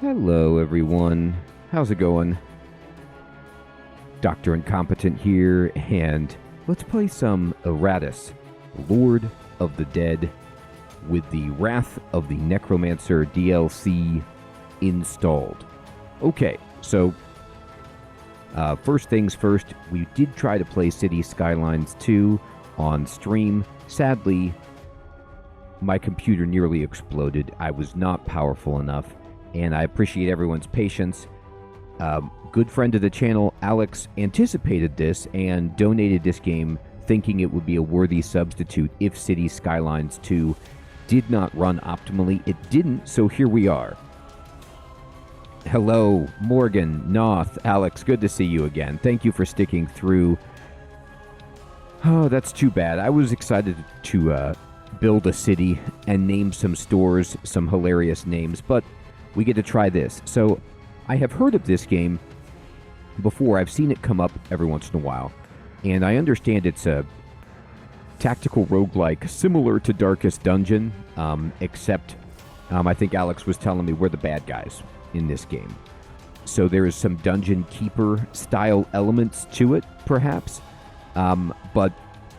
Hello, everyone. How's it going? Dr. Incompetent here, and let's play some Iratus, Lord of the Dead, with the Wrath of the Necromancer DLC installed. Okay, so first things first, we did try to play City Skylines 2 on stream. Sadly, my computer nearly exploded. I was not powerful enough. And I appreciate everyone's patience. Good friend of the channel, Alex, anticipated this and donated this game thinking it would be a worthy substitute if City Skylines 2 did not run optimally. It didn't, so here we are. Hello, Morgan, Noth, Alex, good to see you again. Thank you for sticking through. Oh, that's too bad. I was excited to build a city and name some stores, some hilarious names, but we get to try this. So, I have heard of this game before. I've seen it come up every once in a while. And I understand it's a tactical roguelike similar to Darkest Dungeon, except I think Alex was telling me we're the bad guys in this game. So there is some Dungeon Keeper style elements to it, perhaps. But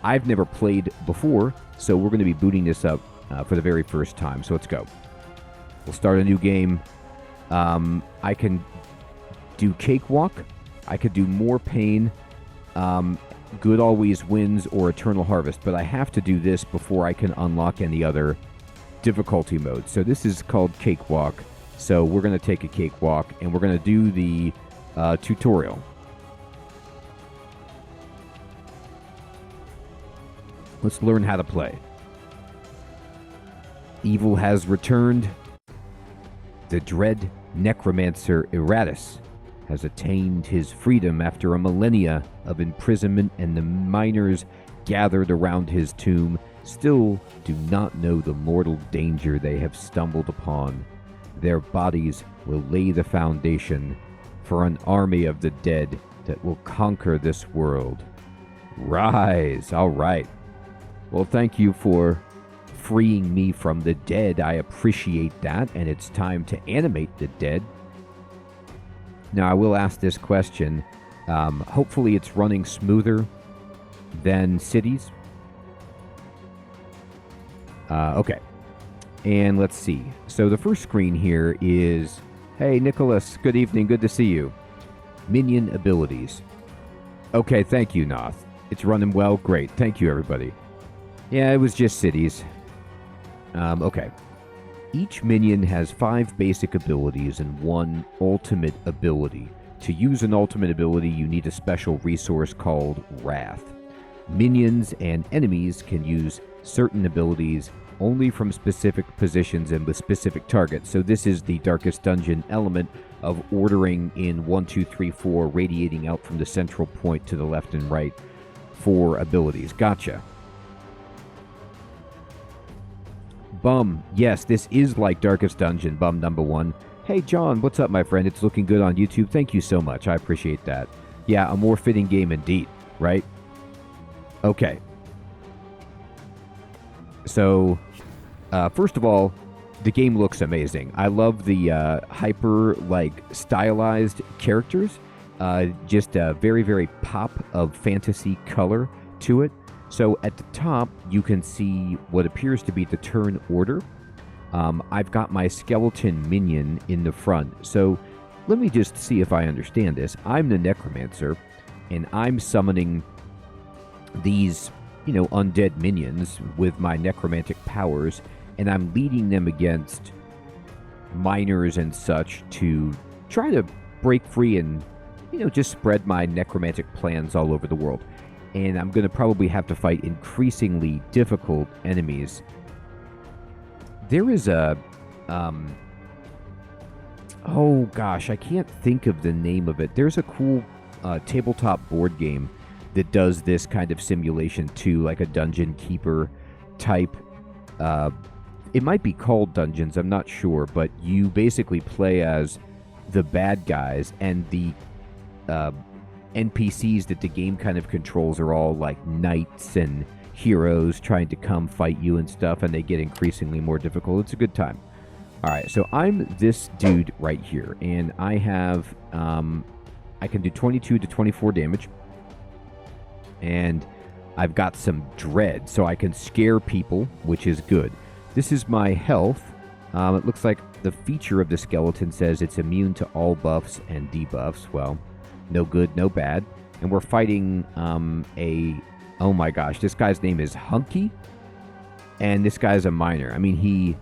I've never played before, so we're going to be booting this up for the very first time. So let's go. We'll start a new game. I can do Cakewalk. I could do More Pain, Good Always Wins, or Eternal Harvest. But I have to do this before I can unlock any other difficulty modes. So this is called Cakewalk. So we're going to take a Cakewalk, and we're going to do the tutorial. Let's learn how to play. Evil has returned. The dread Necromancer Iratus has attained his freedom after a millennia of imprisonment, and the miners gathered around his tomb still do not know the mortal danger they have stumbled upon. Their bodies will lay the foundation for an army of the dead that will conquer this world. Rise! All right. Well, thank you for freeing me from the dead. I appreciate that, and it's time to animate the dead. Now, I will ask this question. Hopefully it's running smoother than Cities. Okay. And let's see. So the first screen here is, hey, Nicholas, good evening, good to see you. Minion abilities. Okay, thank you, Noth. It's running well, great. Thank you, everybody. Yeah, it was just Cities. Okay. Each minion has 5 basic abilities and 1 ultimate ability. To use an ultimate ability, you need a special resource called Wrath. Minions and enemies can use certain abilities only from specific positions and with specific targets. So this is the Darkest Dungeon element of ordering in 1, 2, 3, 4, radiating out from the central point to the left and right for abilities. Gotcha. Bum, yes, this is like Darkest Dungeon, Bum number 1. Hey, John, what's up, my friend? It's looking good on YouTube. Thank you so much. I appreciate that. Yeah, a more fitting game indeed, right? Okay. So, first of all, the game looks amazing. I love the hyper, stylized characters. Just a very, very pop of fantasy color to it. So at the top, you can see what appears to be the turn order. I've got my skeleton minion in the front. So let me just see if I understand this. I'm the Necromancer, and I'm summoning these, undead minions with my necromantic powers, and I'm leading them against miners and such to try to break free and, just spread my necromantic plans all over the world. And I'm going to probably have to fight increasingly difficult enemies. There is a... oh, gosh, I can't think of the name of it. There's a cool tabletop board game that does this kind of simulation too, like a Dungeon Keeper type. It might be called Dungeons, I'm not sure, but you basically play as the bad guys, and the NPCs that the game kind of controls are all like knights and heroes trying to come fight you and stuff, and they get increasingly more difficult. It's a good time. All right, so I'm this dude right here, and I have, I can do 22 to 24 damage, and I've got some dread, so I can scare people, which is good. This is my health. It looks like the feature of the skeleton says it's immune to all buffs and debuffs. Well, no good, no bad. And we're fighting oh my gosh, this guy's name is Hunky, and this guy's a miner. I mean, he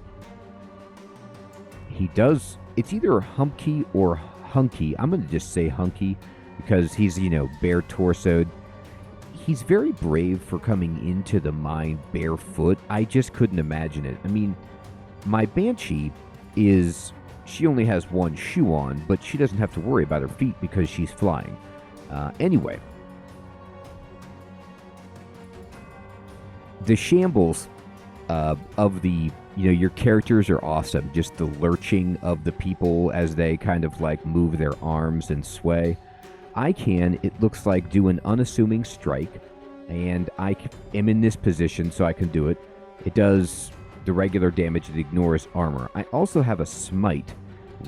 does, it's either Humpky or Hunky. I'm going to just say Hunky because he's, bare torsoed. He's very brave for coming into the mine barefoot. I just couldn't imagine it. I mean, my Banshee she only has one shoe on, but she doesn't have to worry about her feet because she's flying. Anyway, the shambles of the, your characters are awesome. Just the lurching of the people as they kind of like move their arms and sway. I can, it looks like, do an unassuming strike, and I am in this position, so I can do it. It does the regular damage. It ignores armor. I also have a smite,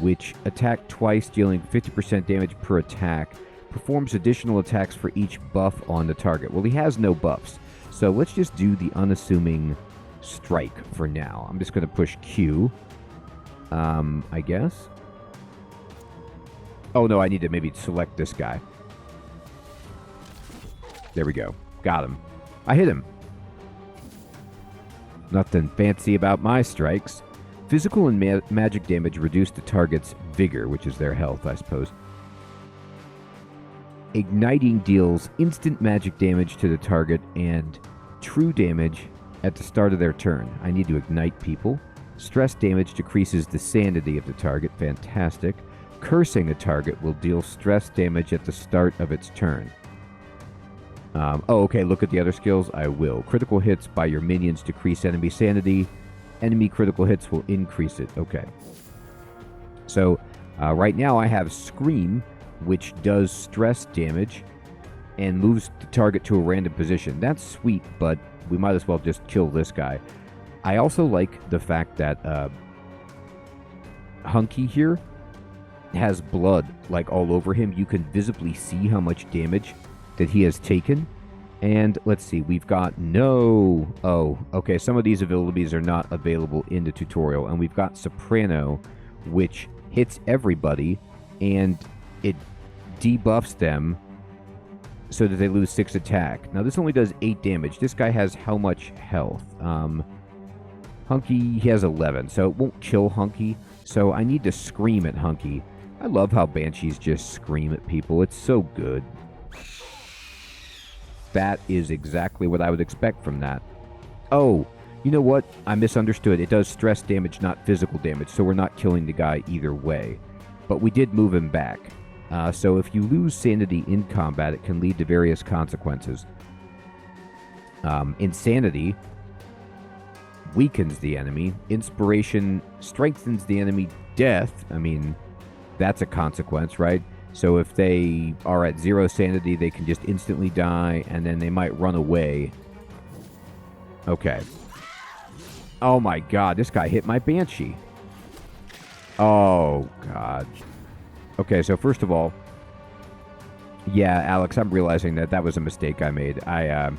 which attack twice, dealing 50% damage per attack, performs additional attacks for each buff on the target. Well, he has no buffs, so let's just do the unassuming strike for now. I'm just going to push Q, I guess. Oh, no, I need to maybe select this guy. There we go. Got him. I hit him. Nothing fancy about my strikes. Physical and magic damage reduce the target's vigor, which is their health, I suppose. Igniting deals instant magic damage to the target and true damage at the start of their turn. I need to ignite people. Stress damage decreases the sanity of the target. Fantastic. Cursing a target will deal stress damage at the start of its turn. Okay, look at the other skills. I will. Critical hits by your minions decrease enemy sanity. Enemy critical hits will increase it. Okay. So, right now I have Scream, which does stress damage and moves the target to a random position. That's sweet, but we might as well just kill this guy. I also like the fact that Hunky here has blood like all over him. You can visibly see how much damage that he has taken. And let's see, we've got okay, some of these abilities are not available in the tutorial. And we've got Soprano, which hits everybody and it debuffs them so that they lose 6 attack. Now this only does 8 damage. This guy has how much health? Hunky, he has 11, so it won't kill Hunky. So I need to scream at Hunky. I love how Banshees just scream at people. It's so good. That is exactly what I would expect from that. Oh, you know what? I misunderstood. It does stress damage, not physical damage, so we're not killing the guy either way. But we did move him back. So if you lose sanity in combat, it can lead to various consequences. Insanity weakens the enemy. Inspiration strengthens the enemy. Death, I mean, that's a consequence, right? So if they are at 0 sanity, they can just instantly die, and then they might run away. Okay. Oh my god, this guy hit my Banshee. Oh god. Okay, so first of all, yeah, Alex, I'm realizing that was a mistake I made. I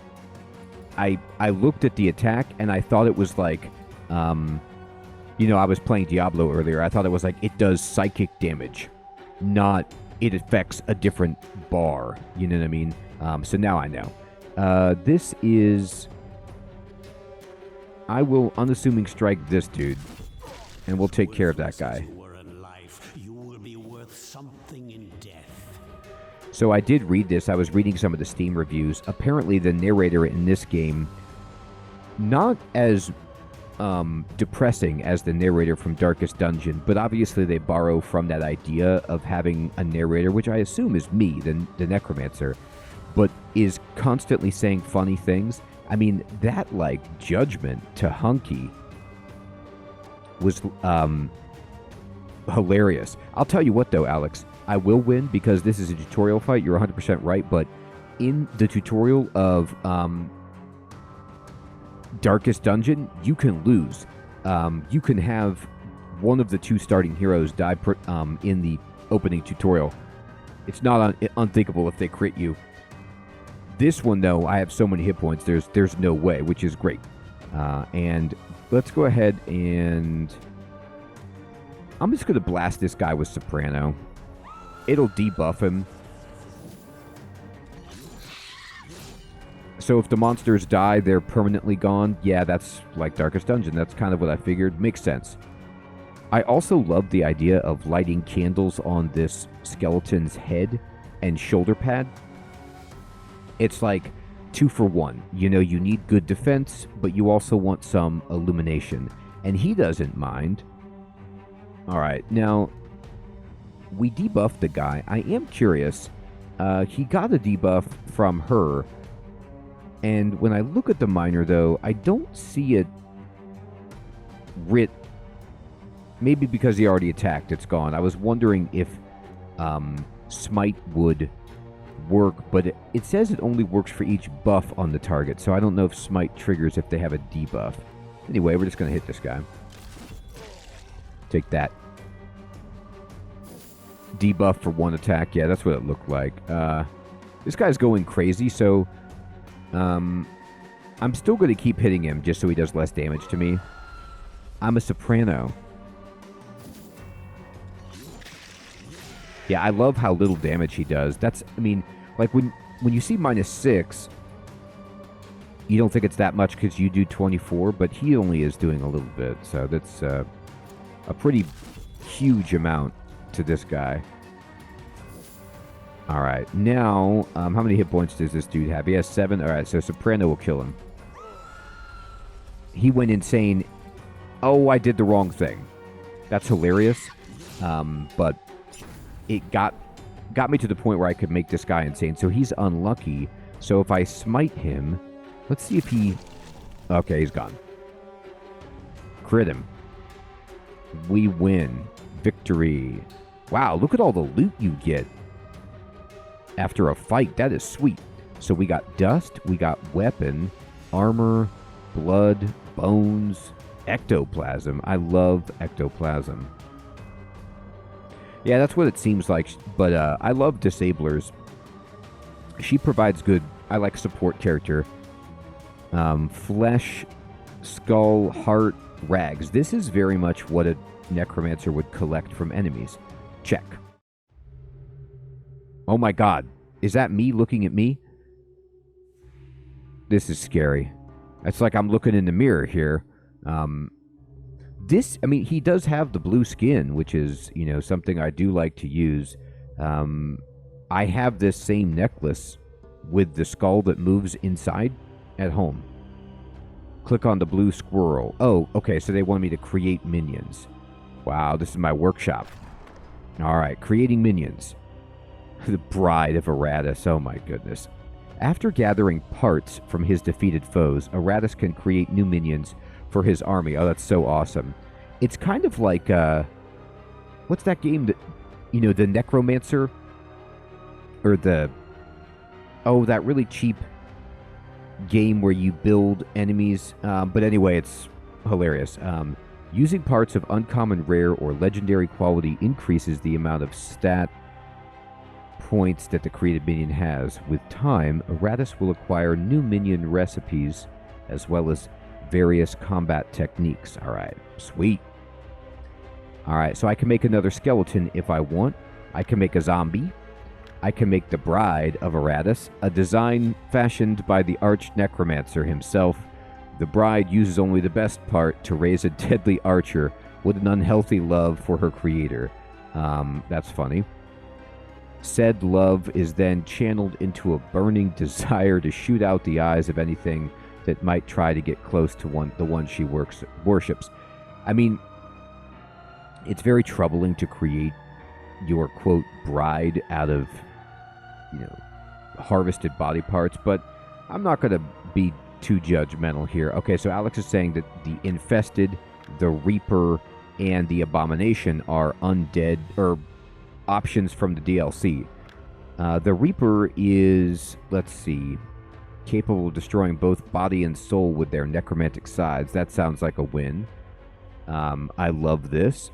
looked at the attack, and I thought it was like, I was playing Diablo earlier. I thought it was like, it does psychic damage, not it affects a different bar. You know what I mean? So now I know. This is... I will unassuming strike this dude, and we'll take care of that guy. So I did read this. I was reading some of the Steam reviews. Apparently the narrator in this game, not as depressing as the narrator from Darkest Dungeon, but obviously they borrow from that idea of having a narrator, which I assume is me, the Necromancer, but is constantly saying funny things. I mean, that, like, judgment to Hunky was hilarious. I'll tell you what, though, Alex, I will win because this is a tutorial fight. You're 100% right, but in the tutorial of Darkest Dungeon, you can lose. You can have one of the 2 starting heroes die in the opening tutorial. It's not unthinkable if they crit you. This one, though, I have so many hit points, there's no way, which is great. And let's go ahead and... I'm just going to blast this guy with Soprano. It'll debuff him. So if the monsters die, they're permanently gone. Yeah, that's like Darkest Dungeon. That's kind of what I figured. Makes sense. I also love the idea of lighting candles on this skeleton's head and shoulder pad. It's like 2 for 1. You know, you need good defense, but you also want some illumination. And he doesn't mind. Alright, now, we debuffed the guy. I am curious. He got a debuff from her. And when I look at the miner, though, I don't see it writ. Maybe because he already attacked, it's gone. I was wondering if Smite would work, but it says it only works for each buff on the target, so I don't know if Smite triggers if they have a debuff. Anyway, we're just going to hit this guy. Take that. Debuff for 1 attack. Yeah, that's what it looked like. This guy's going crazy, so I'm still going to keep hitting him just so he does less damage to me. I'm a Soprano. Yeah, I love how little damage he does. That's, I mean, like when you see -6, you don't think it's that much because you do 24, but he only is doing a little bit. So that's a pretty huge amount to this guy. All right, now, how many hit points does this dude have? He has 7. All right, so Soprano will kill him. He went insane. Oh, I did the wrong thing. That's hilarious. But it got me to the point where I could make this guy insane. So he's unlucky. So if I smite him, let's see if he... Okay, he's gone. Crit him. We win. Victory. Wow, look at all the loot you get after a fight. That is sweet. So we got dust, we got weapon, armor, blood, bones, ectoplasm. I love ectoplasm. Yeah, that's what it seems like, but I love Disablers. She provides good, I like support character. Flesh, skull, heart, rags. This is very much what a Necromancer would collect from enemies. Check. Oh my god. Is that me looking at me? This is scary. It's like I'm looking in the mirror here. I mean, he does have the blue skin, which is, you know, something I do like to use. I have this same necklace with the skull that moves inside at home. Click on the blue squirrel. Oh, okay, so they want me to create minions. Wow, this is my workshop. All right, creating minions. The Bride of Iratus, oh my goodness. After gathering parts from his defeated foes, Iratus can create new minions for his army. Oh, that's so awesome. It's kind of like, what's that game that, you know, the Necromancer? Or the, oh, that really cheap game where you build enemies. But anyway, it's hilarious. Using parts of uncommon, rare, or legendary quality increases the amount of stat points that the created minion has. With time, Iratus will acquire new minion recipes as well as various combat techniques. Alright, sweet. Alright, so I can make another skeleton if I want. I can make a zombie. I can make the Bride of Iratus, a design fashioned by the arch necromancer himself. The bride uses only the best part to raise a deadly archer with an unhealthy love for her creator. That's funny. Said love is then channeled into a burning desire to shoot out the eyes of anything that might try to get close to the one she worships. I mean, it's very troubling to create your, quote, bride out of, you know, harvested body parts, but I'm not going to be too judgmental here. Okay, so Alex is saying that the Infested, the Reaper, and the Abomination are undead, or options from the DLC. The Reaper is, let's see, capable of destroying both body and soul with their necromantic sides. That sounds like a win. I love this.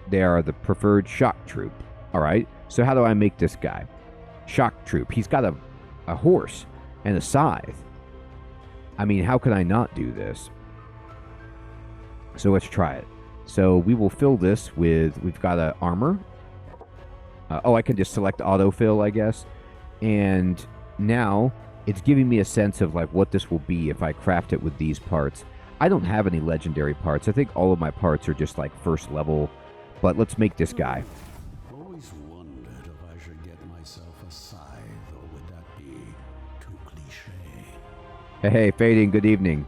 They are the preferred shock troop. All right. So how do I make this guy? Shock troop. He's got a horse and a scythe. I mean, how could I not do this? So let's try it. So we will fill this with, we've got an armor. I can just select autofill, I guess. And now it's giving me a sense of like what this will be if I craft it with these parts. I don't have any legendary parts. I think all of my parts are just like first level. But let's make this guy. Always wondered if I should get myself a scythe, or would that be too cliche? Hey, Fading, good evening.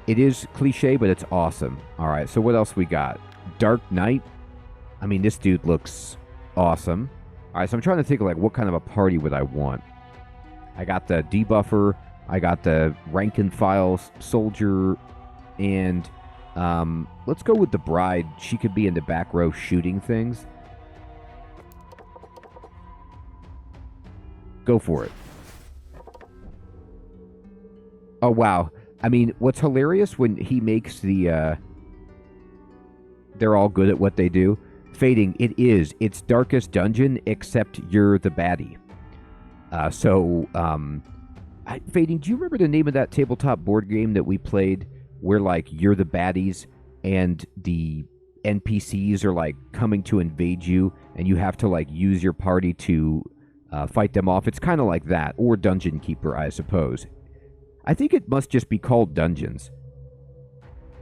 It is cliche, but it's awesome. All right, so what else we got? Dark Knight. I mean, this dude looks awesome. All right, so I'm trying to think of like what kind of a party would I want. I got the debuffer. I got the rank and file soldier, and let's go with the bride. She could be in the back row shooting things. Go for it. Oh, wow. I mean, what's hilarious when he makes the, they're all good at what they do. Fading, it's Darkest Dungeon, except you're the baddie. Fading, do you remember the name of that tabletop board game that we played where, like, you're the baddies and the NPCs are, like, coming to invade you and you have to, like, use your party to fight them off? It's kind of like that, or Dungeon Keeper, I suppose. I think it must just be called Dungeons.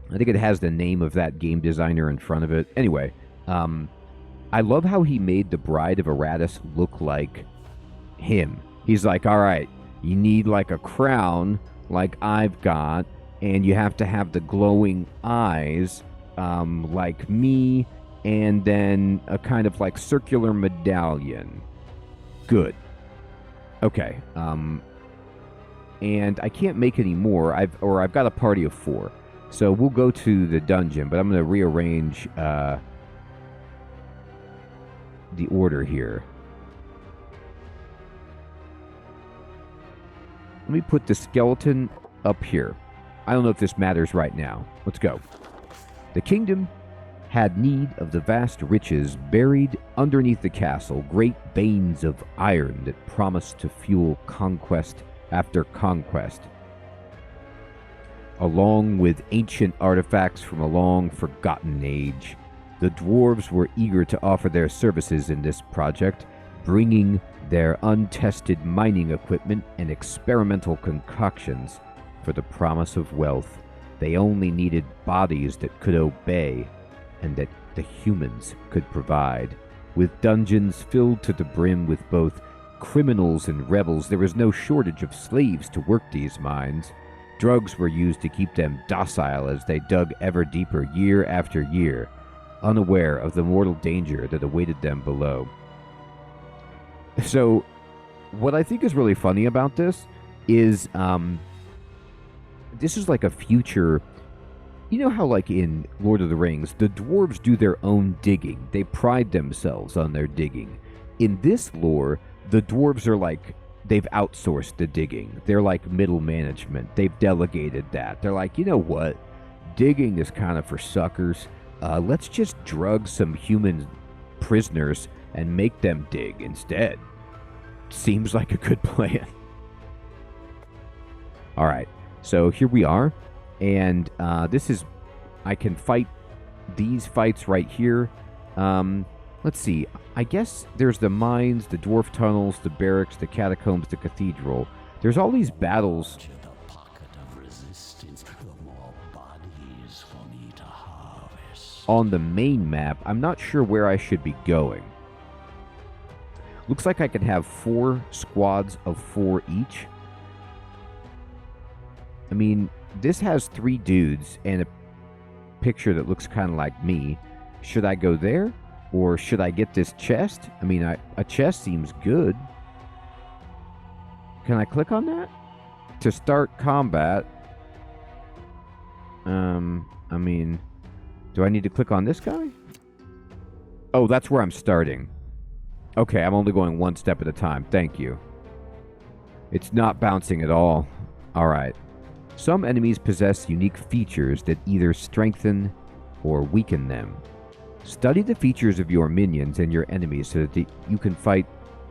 I think it has the name of that game designer in front of it. Anyway, I love how he made the Bride of Iratus look like him. He's like, all right, you need like a crown like I've got, and you have to have the glowing eyes like me, and then a kind of like circular medallion. Good. Okay. And I can't make any more. I've got a party of 4. So we'll go to the dungeon, but I'm going to rearrange the order here. Let me put the skeleton up here. I don't know if this matters right now. Let's go. The kingdom had need of the vast riches buried underneath the castle, great veins of iron that promised to fuel conquest after conquest, along with ancient artifacts from a long forgotten age. The dwarves were eager to offer their services in this project, bringing their untested mining equipment and experimental concoctions for the promise of wealth. They only needed bodies that could obey and that the humans could provide. With dungeons filled to the brim with both criminals and rebels, there was no shortage of slaves to work these mines. Drugs were used to keep them docile as they dug ever deeper year after year, unaware of the mortal danger that awaited them below. So, what I think is really funny about this is, this is like a future. You know how, like in Lord of the Rings, the dwarves do their own digging. They pride themselves on their digging. In this lore, the dwarves are like, they've outsourced the digging. They're like middle management. They've delegated that. They're like, you know what? Digging is kind of for suckers. Let's just drug some human prisoners and make them dig instead. Seems like a good plan. All right. So here we are. And this is, I can fight these fights right here. Let's see. I guess there's the mines, the dwarf tunnels, the barracks, the catacombs, the cathedral. There's all these battles. The pocket of resistance, the more bodies for me to harvest. On the main map. I'm not sure where I should be going. Looks like I could have 4 squads of 4 each. I mean, this has 3 dudes and a picture that looks kind of like me. Should I go there? Or should I get this chest? I mean, a chest seems good. Can I click on that? To start combat. I mean, do I need to click on this guy? Oh, that's where I'm starting. Okay, I'm only going 1 step at a time. Thank you. It's not bouncing at all. All right. Some enemies possess unique features that either strengthen or weaken them. Study the features of your minions and your enemies so that you can fight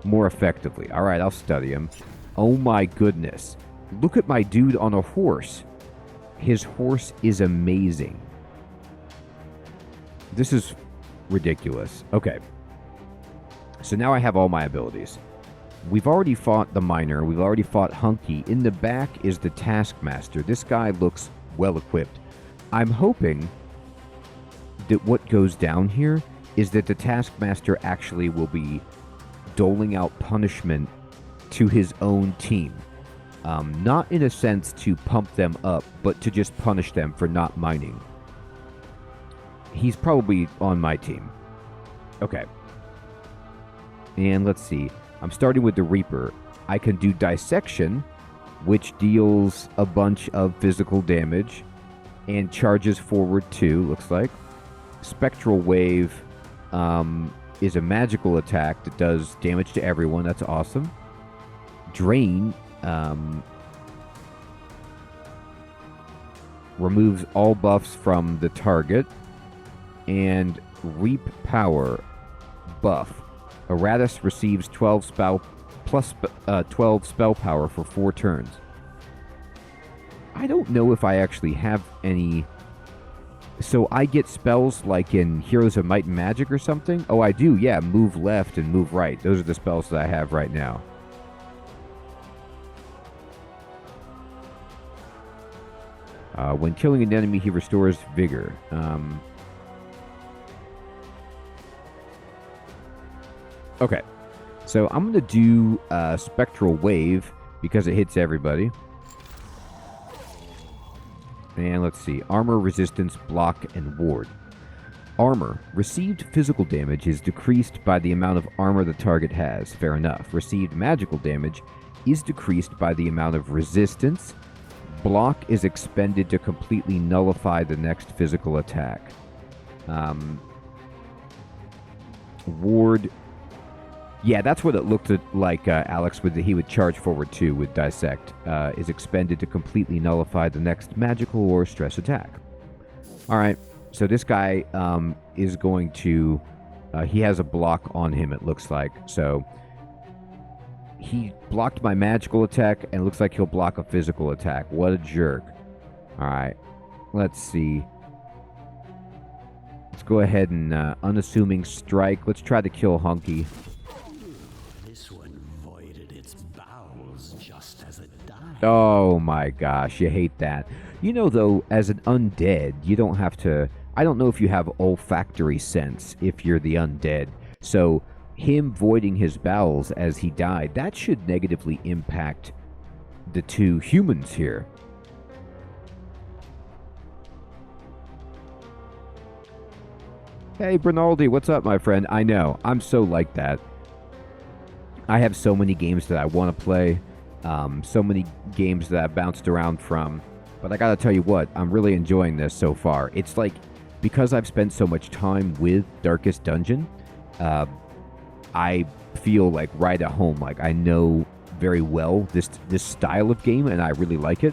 more effectively. Alright, I'll study them. Oh my goodness. Look at my dude on a horse. His horse is amazing. This is ridiculous. Okay. So now I have all my abilities. We've already fought the Miner. We've already fought Hunky. In the back is the Taskmaster. This guy looks well equipped. I'm hoping that what goes down here is that the Taskmaster actually will be doling out punishment to his own team. Not in a sense to pump them up, but to just punish them for not mining. He's probably on my team. Okay. And let's see. I'm starting with the Reaper. I can do Dissection, which deals a bunch of physical damage and charges forward 2, looks like. Spectral Wave is a magical attack that does damage to everyone. That's awesome. Drain removes all buffs from the target. And Reap Power buff. Iratus receives 12 spell plus 12 spell power for 4 turns. I don't know if I actually have any. So I get spells like in Heroes of Might and Magic or something? Oh, I do, yeah. Move left and move right. Those are the spells that I have right now. When killing an enemy, he restores vigor. Okay, so I'm going to do Spectral Wave because it hits everybody. And let's see. Armor, resistance, block, and ward. Armor. Received physical damage is decreased by the amount of armor the target has. Fair enough. Received magical damage is decreased by the amount of resistance. Block is expended to completely nullify the next physical attack. Ward. Yeah, that's what it looked like, Alex, he would charge forward 2 with Dissect. Is expended to completely nullify the next magical or stress attack. Alright, so this guy is going to... he has a block on him, it looks like. So, he blocked my magical attack, and it looks like he'll block a physical attack. What a jerk. Alright, let's see. Let's go ahead and unassuming strike. Let's try to kill Hunky. Oh my gosh, you hate that. You know, though, as an undead, you don't have to... I don't know if you have olfactory sense if you're the undead. So, him voiding his bowels as he died, that should negatively impact the 2 humans here. Hey, Bernaldi, what's up, my friend? I know, I'm so like that. I have so many games that I want to play. So many games that I've bounced around from. But I gotta tell you what, I'm really enjoying this so far. It's like, because I've spent so much time with Darkest Dungeon, I feel like right at home. Like, I know very well this style of game, and I really like it.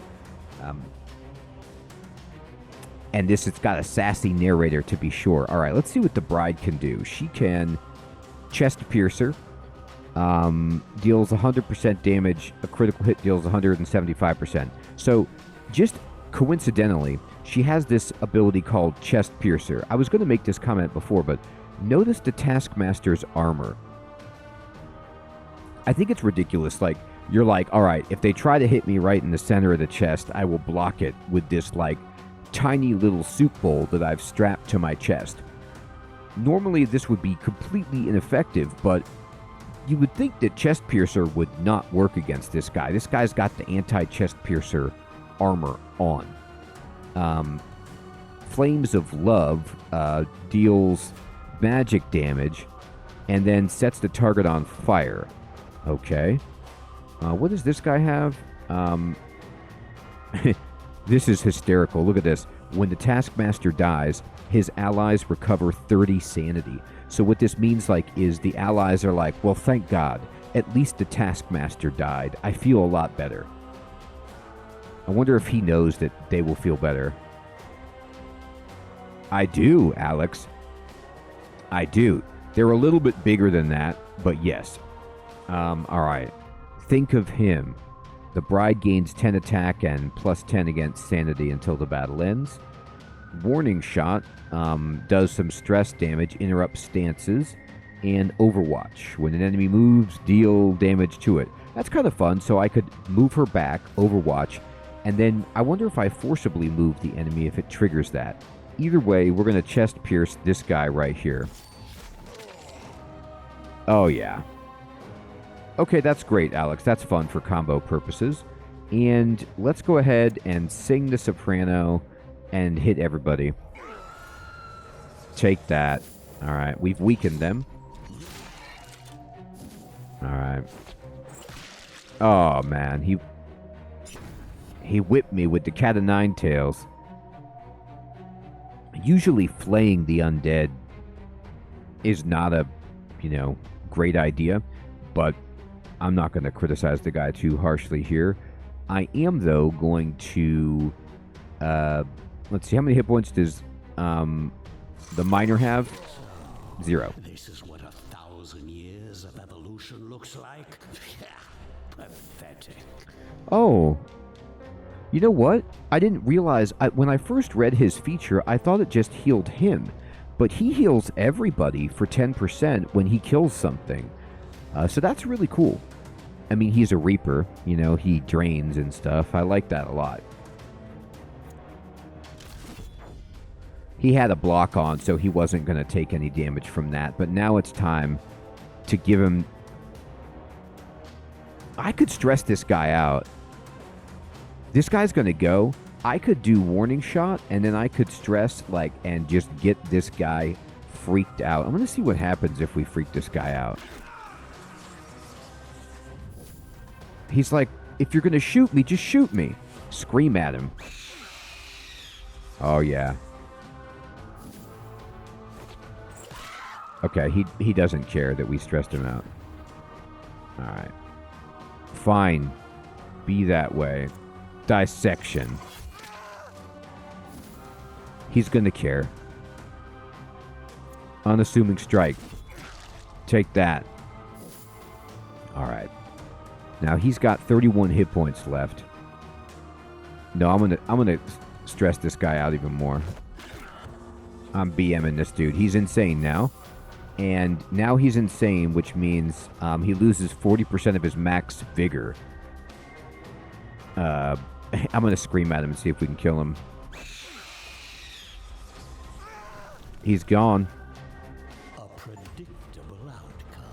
And it's got a sassy narrator, to be sure. Alright, let's see what the Bride can do. She can Chest Piercer. Deals 100% damage. A critical hit deals 175%. So, just coincidentally, she has this ability called Chest Piercer. I was going to make this comment before, but notice the Taskmaster's armor. I think it's ridiculous. Like, you're like, alright, if they try to hit me right in the center of the chest, I will block it with this, like, tiny little soup bowl that I've strapped to my chest. Normally, this would be completely ineffective, but you would think that Chest Piercer would not work against this guy. This guy's got the anti-Chest Piercer armor on. Flames of Love deals magic damage and then sets the target on fire. Okay. What does this guy have? This is hysterical. Look at this. When the Taskmaster dies, his allies recover 30 sanity. So what this means, like, is the allies are like, well, thank God, at least the Taskmaster died. I feel a lot better. I wonder if he knows that they will feel better. I do, Alex. I do. They're a little bit bigger than that, but yes. All right. Think of him. The bride gains 10 attack and plus 10 against sanity until the battle ends. Warning shot does some stress damage, interrupts stances, and Overwatch. When an enemy moves, deal damage to it. That's kind of fun, so I could move her back, Overwatch, and then I wonder if I forcibly move the enemy if it triggers that. Either way, we're going to chest pierce this guy right here. Oh, yeah. Okay, that's great, Alex. That's fun for combo purposes. And let's go ahead and sing the soprano and hit everybody. Take that. All right, we've weakened them. All right. Oh, man. He whipped me with the cat of nine tails. Usually flaying the undead is not a, great idea, but I'm not going to criticize the guy too harshly here. I am, though, going to... let's see, how many hit points does the miner have? 0. This is what 1,000 years of evolution looks like? Pathetic. Oh. You know what? I didn't realize... when I first read his feature, I thought it just healed him. But he heals everybody for 10% when he kills something. So that's really cool. I mean, he's a Reaper. He drains and stuff. I like that a lot. He had a block on, so he wasn't going to take any damage from that. But now it's time to give him... I could stress this guy out. This guy's going to go. I could do warning shot, and then I could stress, and just get this guy freaked out. I'm going to see what happens if we freak this guy out. He's like, if you're going to shoot me, just shoot me. Scream at him. Oh, yeah. Okay, he doesn't care that we stressed him out. All right. Fine. Be that way. Dissection. He's going to care. Unassuming strike. Take that. All right. Now he's got 31 hit points left. No, I'm gonna stress this guy out even more. I'm BMing this dude. He's insane now. And now he's insane, which means he loses 40% of his max vigor. I'm going to scream at him and see if we can kill him. He's gone. A predictable outcome.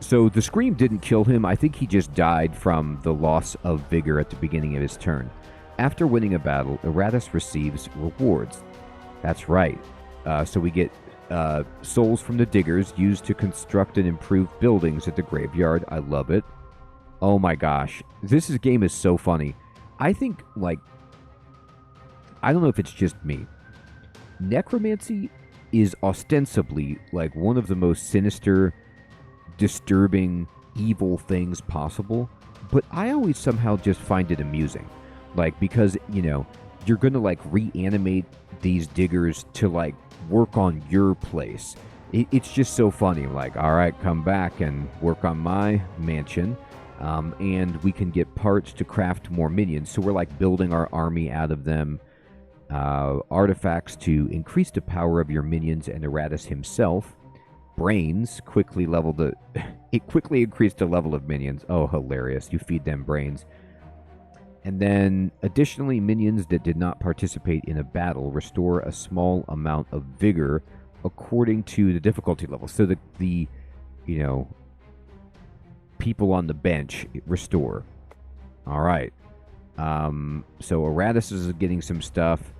So the scream didn't kill him. I think he just died from the loss of vigor at the beginning of his turn. After winning a battle, Iratus receives rewards. That's right. So we get souls from the diggers used to construct and improve buildings at the graveyard. I love it. Oh my gosh. This game is so funny. I think, I don't know if it's just me. Necromancy is ostensibly, one of the most sinister, disturbing, evil things possible. But I always somehow just find it amusing. Because, you're going to, reanimate these diggers to, work on your place. It's just so funny. All right, come back and work on my mansion. And we can get parts to craft more minions. So we're building our army out of them. Artifacts to increase the power of your minions and Iratus himself. Brains quickly it quickly increased the level of minions. Oh, hilarious. You feed them brains. And then, additionally, minions that did not participate in a battle restore a small amount of vigor according to the difficulty level. So the people on the bench restore. All right. So Iratus is getting some stuff,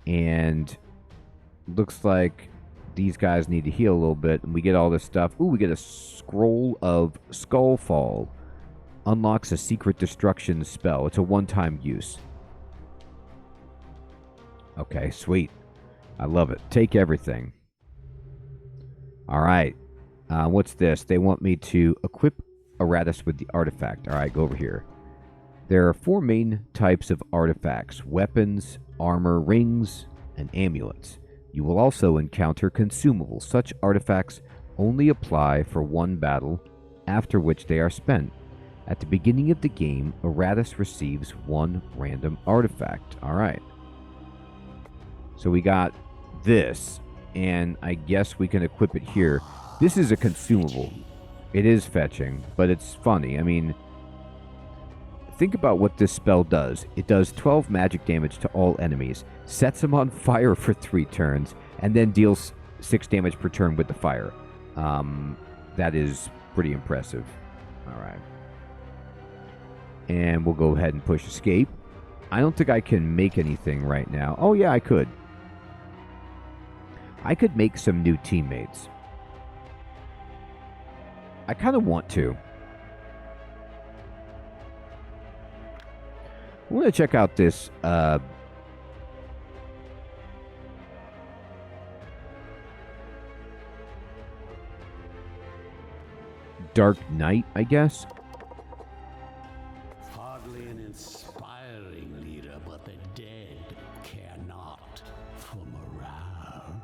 and looks like these guys need to heal a little bit, and we get all this stuff. Ooh, we get a scroll of Skullfall. Unlocks a secret destruction spell. It's a one-time use. Okay, sweet. I love it. Take everything. All right. What's this? They want me to equip Iratus with the artifact. All right, go over here. There are 4 main types of artifacts: weapons, armor, rings, and amulets. You will also encounter consumables. Such artifacts only apply for one battle, after which they are spent. At the beginning of the game, Iratus receives 1 random artifact. Alright. So we got this, and I guess we can equip it here. This is a consumable. It is fetching, but it's funny. I mean, think about what this spell does. It does 12 magic damage to all enemies, sets them on fire for 3 turns, and then deals 6 damage per turn with the fire. That is pretty impressive. Alright. And we'll go ahead and push escape. I don't think I can make anything right now. Oh yeah, I could. I could make some new teammates. I kind of want to. I want to check out this Dark Knight, I guess. Hardly an inspiring leader, but the dead care not for morale.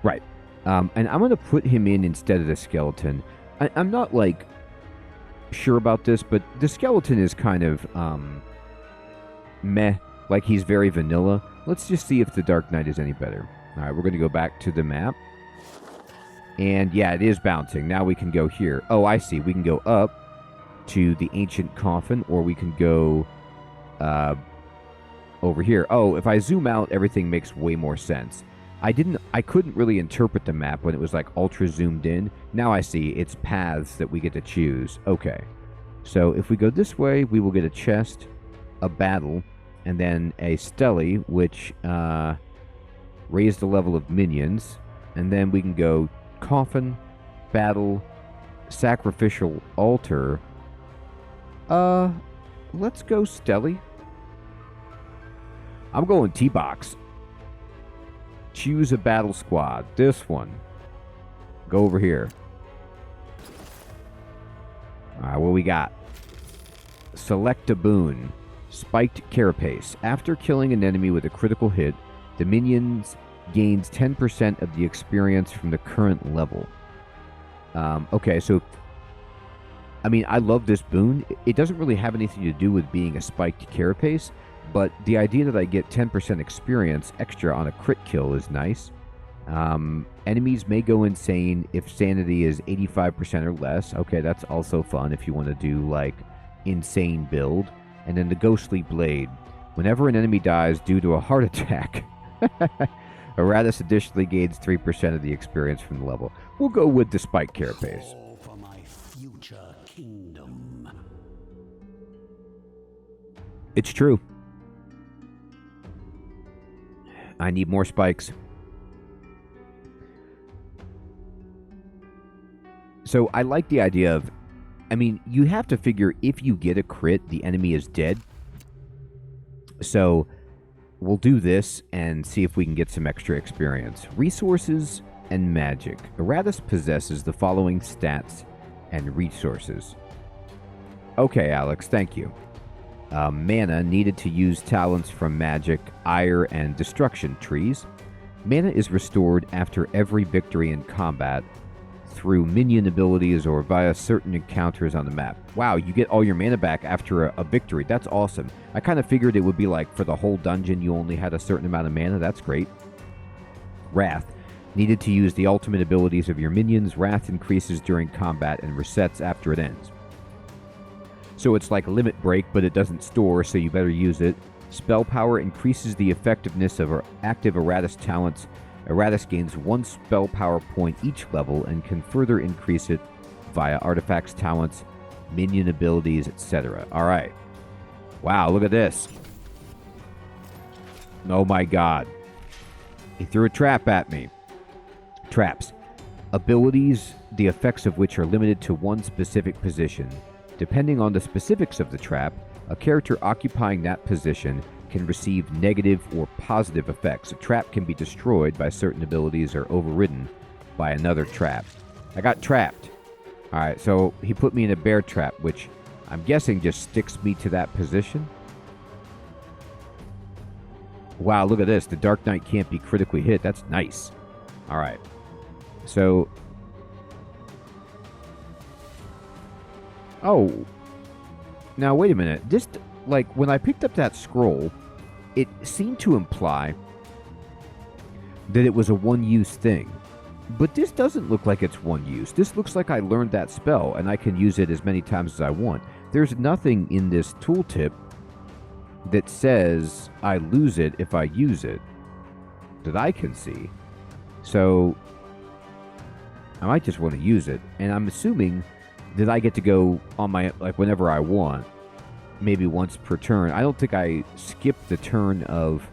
Right. And I'm going to put him in instead of the skeleton. I'm not, like, sure about this, but the skeleton is kind of, meh. Like, he's very vanilla. Let's just see if the Dark Knight is any better. Alright, we're going to go back to the map. And, yeah, it is bouncing. Now we can go here. Oh, I see. We can go up to the Ancient Coffin, or we can go, over here. Oh, if I zoom out, everything makes way more sense. I couldn't really interpret the map when it was like ultra zoomed in. Now I see it's paths that we get to choose. Okay. So if we go this way, we will get a chest, a battle, and then a stele, which raise the level of minions. And then we can go coffin, battle, sacrificial altar. Let's go stele. I'm going T-box. Choose a battle squad. This one. Go over here. Alright, what we got? Select a boon. Spiked Carapace. After killing an enemy with a critical hit, the minions gains 10% of the experience from the current level. Okay, so... I mean, I love this boon. It doesn't really have anything to do with being a spiked carapace, but the idea that I get 10% experience extra on a crit kill is nice. Enemies may go insane if sanity is 85% or less. Okay, that's also fun if you want to do, like, insane build. And then the Ghostly Blade. Whenever an enemy dies due to a heart attack, Iratus additionally gains 3% of the experience from the level. We'll go with the spike carapace. For my future kingdom. It's true. I need more spikes. So I like the idea of, I mean, you have to figure if you get a crit, the enemy is dead. So we'll do this and see if we can get some extra experience. Resources and magic. Iratus possesses the following stats and resources. Okay, Alex, thank you. Mana needed to use talents from magic, ire, and destruction trees. Mana is restored after every victory in combat through minion abilities or via certain encounters on the map. Wow, you get all your mana back after a victory. That's awesome. I kind of figured it would be like for the whole dungeon you only had a certain amount of mana. That's great. Wrath. Needed to use the ultimate abilities of your minions. Wrath increases during combat and resets after it ends. So it's like limit break, but it doesn't store, so you better use it. Spell power increases the effectiveness of active Iratus talents. Iratus gains 1 spell power point each level and can further increase it via artifacts, talents, minion abilities, etc. Alright. Wow, look at this. Oh my god. He threw a trap at me. Traps. Abilities, the effects of which are limited to one specific position. Depending on the specifics of the trap, a character occupying that position can receive negative or positive effects. A trap can be destroyed by certain abilities or overridden by another trap. I got trapped. Alright, so he put me in a bear trap, which I'm guessing just sticks me to that position. Wow, look at this. The Dark Knight can't be critically hit. That's nice. All right. So... Oh. Now, wait a minute. This, like, when I picked up that scroll, it seemed to imply that it was a one-use thing. But this doesn't look like it's one use. This looks like I learned that spell, and I can use it as many times as I want. There's nothing in this tooltip that says I lose it if I use it that I can see. So I might just want to use it. And I'm assuming that I get to go on my, like, whenever I want. Maybe once per turn. I don't think I skip the turn of,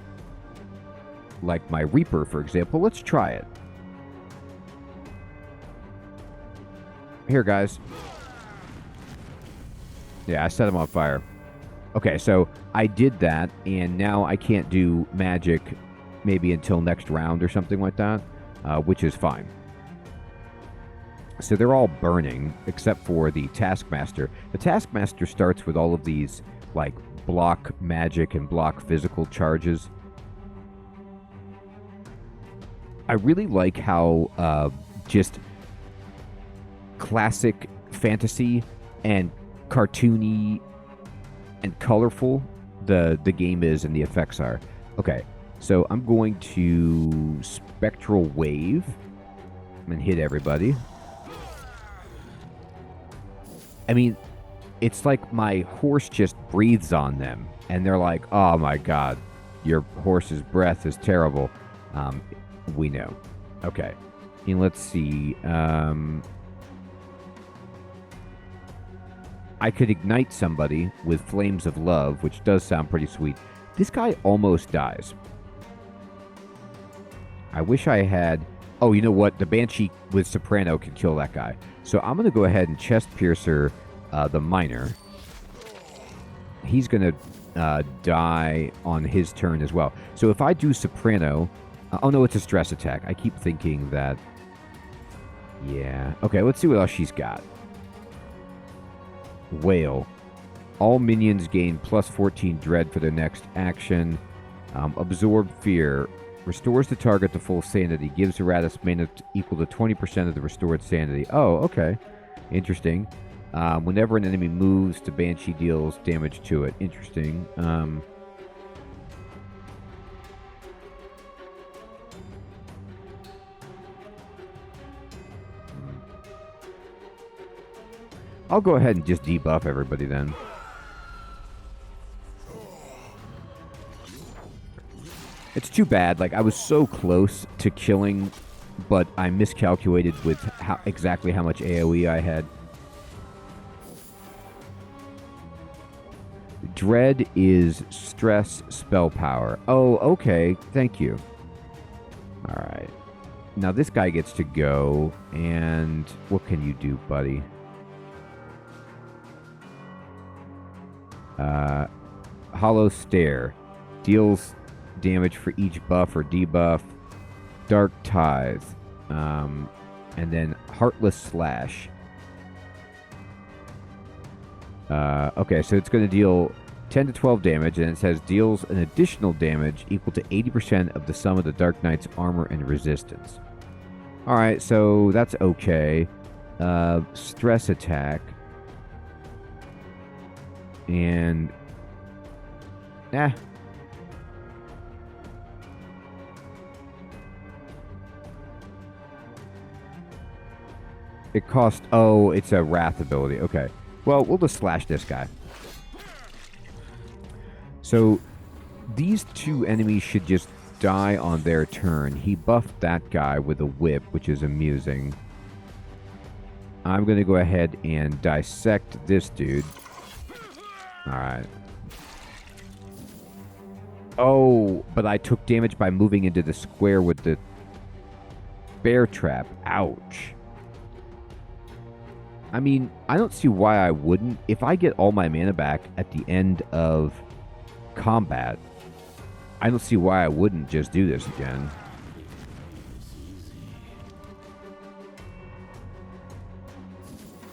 like, my Reaper, for example. Let's try it. Here, guys. Yeah, I set him on fire. Okay, so I did that, and now I can't do magic maybe until next round or something like that, which is fine. So they're all burning, except for the Taskmaster. The Taskmaster starts with all of these, like, block magic and block physical charges. I really like how just classic fantasy and cartoony and colorful the game is and the effects are. Okay, so I'm going to Spectral Wave and hit everybody. I mean, it's like my horse just breathes on them, and they're like, oh my god, your horse's breath is terrible. We know. Okay, and let's see. I could ignite somebody with Flames of Love, which does sound pretty sweet. This guy almost dies. I wish I had... Oh, you know what? The Banshee with Soprano can kill that guy. So I'm going to go ahead and Chest Piercer the Miner. He's going to die on his turn as well. So if I do Soprano... oh, no, it's a stress attack. I keep thinking that... Yeah. Okay, let's see what else she's got. Whale. All minions gain plus 14 dread for their next action. Absorb fear. Restores the target to full sanity. Gives Iratus mana equal to 20% of the restored sanity. Oh, okay. Interesting. Whenever an enemy moves, the Banshee deals damage to it. Interesting. I'll go ahead and just debuff everybody then. It's too bad. Like, I was so close to killing, but I miscalculated with exactly how much AoE I had. Dread is stress spell power. Oh, okay. Thank you. All right. Now this guy gets to go, and what can you do, buddy? Hollow Stare. Deals damage for each buff or debuff. Dark Tithe. And then Heartless Slash. Okay, so it's going to deal 10 to 12 damage, and it says deals an additional damage equal to 80% of the sum of the Dark Knight's armor and resistance. Alright, so that's okay. Stress attack. And... Nah. It costs... Oh, it's a Wrath ability. Okay. Well, we'll just slash this guy. So, these two enemies should just die on their turn. He buffed that guy with a whip, which is amusing. I'm going to go ahead and dissect this dude. Alright. Oh, but I took damage by moving into the square with the bear trap. Ouch. I mean, I don't see why I wouldn't. If I get all my mana back at the end of combat, I don't see why I wouldn't just do this again.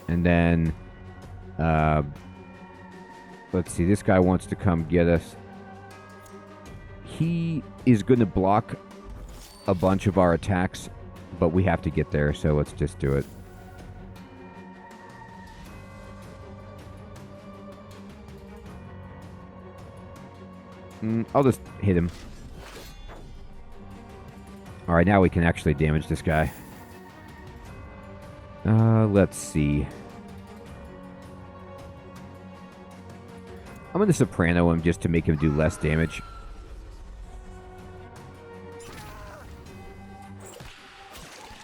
And then Let's see. This guy wants to come get us. He is going to block a bunch of our attacks, but we have to get there, so let's just do it. I'll just hit him. Alright, now we can actually damage this guy. Let's see. I'm going to soprano him just to make him do less damage.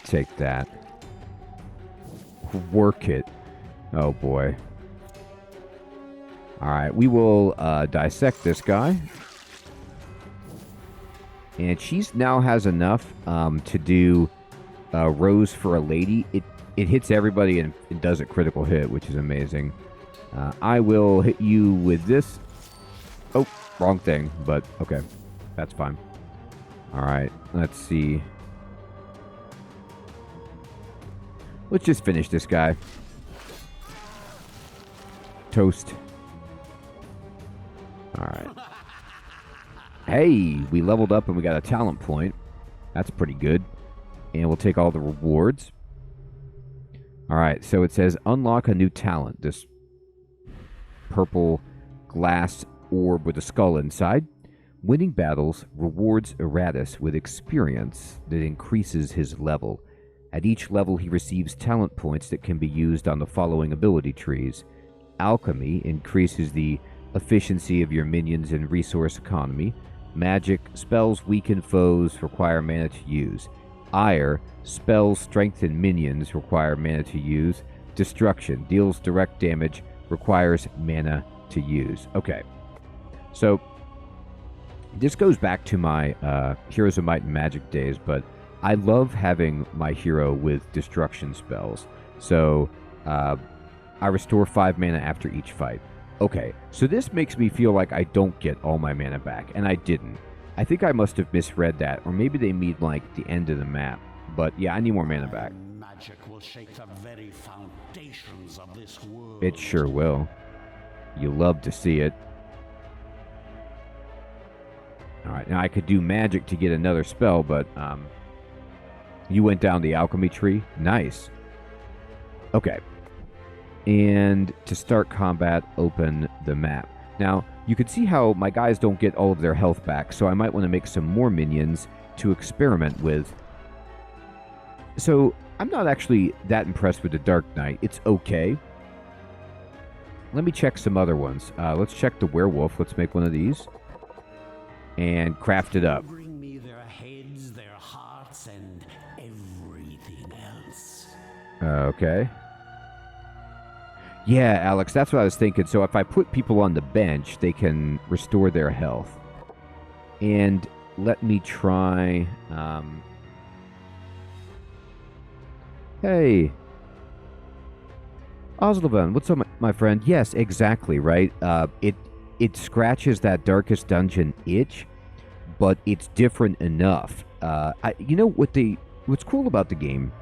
Take that. Work it. Oh boy. Alright, we will dissect this guy. And she now has enough to do Rose for a Lady. It hits everybody and it does a critical hit, which is amazing. I will hit you with this. Oh, wrong thing, but okay. That's fine. Alright, let's see. Let's just finish this guy. Toast. Alright. Hey, we leveled up and we got a talent point. That's pretty good. And we'll take all the rewards. Alright, so it says unlock a new talent. This purple glass orb with a skull inside. Winning battles rewards Iratus with experience that increases his level. At each level, he receives talent points that can be used on the following ability trees. Alchemy increases the efficiency of your minions and resource economy. Magic, spells weaken foes, require mana to use. Ire, spells strengthen minions, require mana to use. Destruction, deals direct damage, requires mana to use. Okay, so this goes back to my Heroes of Might and Magic days, but I love having my hero with destruction spells. So I restore 5 mana after each fight. Okay, so this makes me feel like I don't get all my mana back, and I didn't. I think I must have misread that, or maybe they mean like the end of the map. But yeah, I need more mana back. Magic will shake the very foundations of this world. It sure will. You love to see it. Alright, now I could do magic to get another spell, but you went down the alchemy tree. Nice. Okay. And to start combat, open the map. Now, you can see how my guys don't get all of their health back, so I might want to make some more minions to experiment with. So, I'm not actually that impressed with the Dark Knight. It's okay. Let me check some other ones. Let's check the werewolf. Let's make one of these. And craft it up. Bring me their heads, their hearts, and everything else. Okay. Yeah, Alex, that's what I was thinking. So if I put people on the bench, they can restore their health. And let me try... Hey. Oslavan, what's up, my friend? Yes, exactly, right? It scratches that Darkest Dungeon itch, but it's different enough. You know, what's cool about the game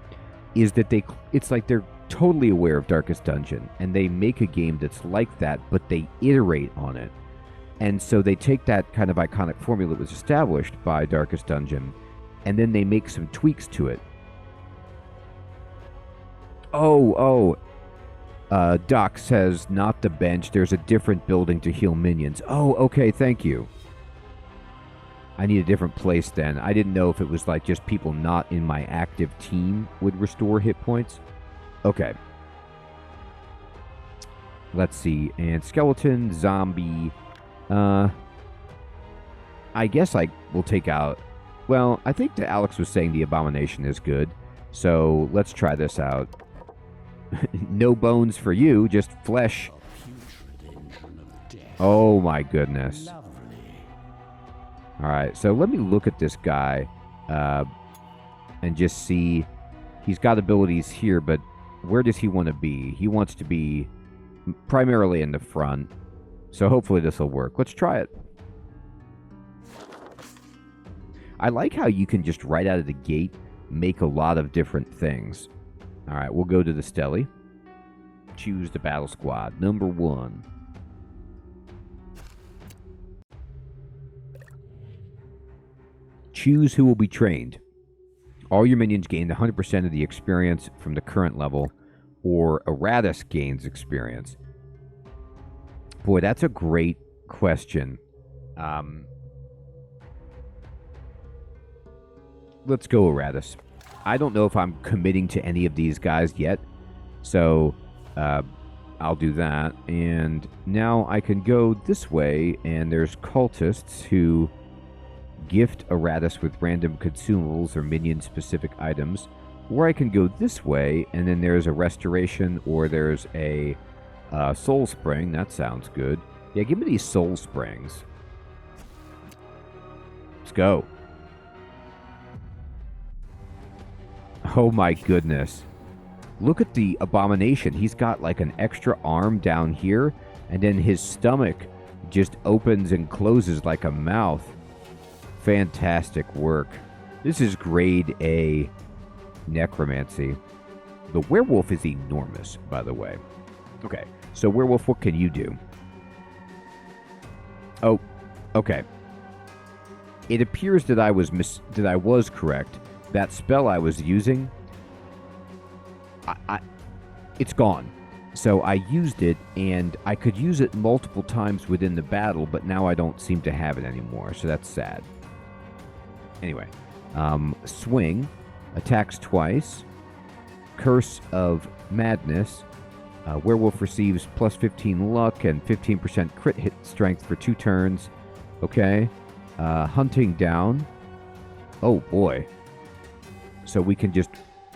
is that it's like they're totally aware of Darkest Dungeon, and they make a game that's like that, but they iterate on it. And so they take that kind of iconic formula that was established by Darkest Dungeon, and then they make some tweaks to it. Doc says, not the bench, there's a different building to heal minions. Oh, okay, thank you. I need a different place then. I didn't know if it was like just people not in my active team would restore hit points. Okay. Let's see. And skeleton, zombie. I guess I will take out... Well, I think that Alex was saying the abomination is good. So let's try this out. No bones for you, just flesh. Oh my goodness. Alright, so let me look at this guy and just see. He's got abilities here, but where does he want to be? He wants to be primarily in the front. So hopefully this will work. Let's try it. I like how you can just right out of the gate make a lot of different things. Alright, we'll go to the Steli. Choose the battle squad. Number 1. choose who will be trained. All your minions gain 100% of the experience from the current level, or Iratus gains experience. Boy, that's a great question. Let's go Iratus. I don't know if I'm committing to any of these guys yet, so I'll do that. And now I can go this way, and there's cultists who gift Iratus with random consumables or minion-specific items. Or I can go this way, and then there's a restoration, or there's a soul spring. That sounds good. Yeah, give me these soul springs. Let's go. Oh my goodness. Look at the abomination. He's got like an extra arm down here, and then his stomach just opens and closes like a mouth. Fantastic work. This is grade A necromancy. The werewolf is enormous, by the way. Okay, so werewolf, what can you do? Oh, okay. It appears that I was correct. That spell I was using, it's gone. So I used it, and I could use it multiple times within the battle, but now I don't seem to have it anymore, so that's sad. Anyway, swing, attacks twice, curse of madness, werewolf receives plus 15 luck and 15% crit hit strength for 2 turns. Okay, hunting down. Oh boy. So we can just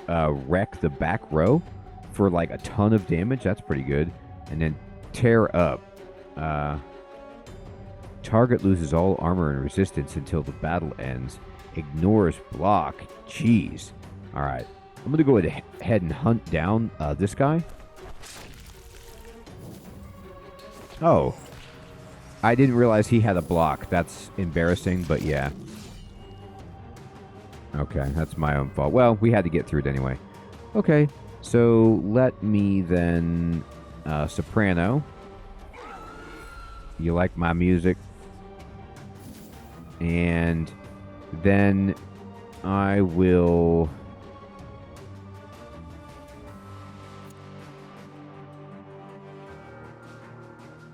wreck the back row for like a ton of damage. That's pretty good. And then tear up. Target loses all armor and resistance until the battle ends. Ignores block. Jeez. All right. I'm going to go ahead and hunt down this guy. Oh. I didn't realize he had a block. That's embarrassing, but yeah. Okay, that's my own fault. Well, we had to get through it anyway. Okay, so let me then... soprano. You like my music? And then I will...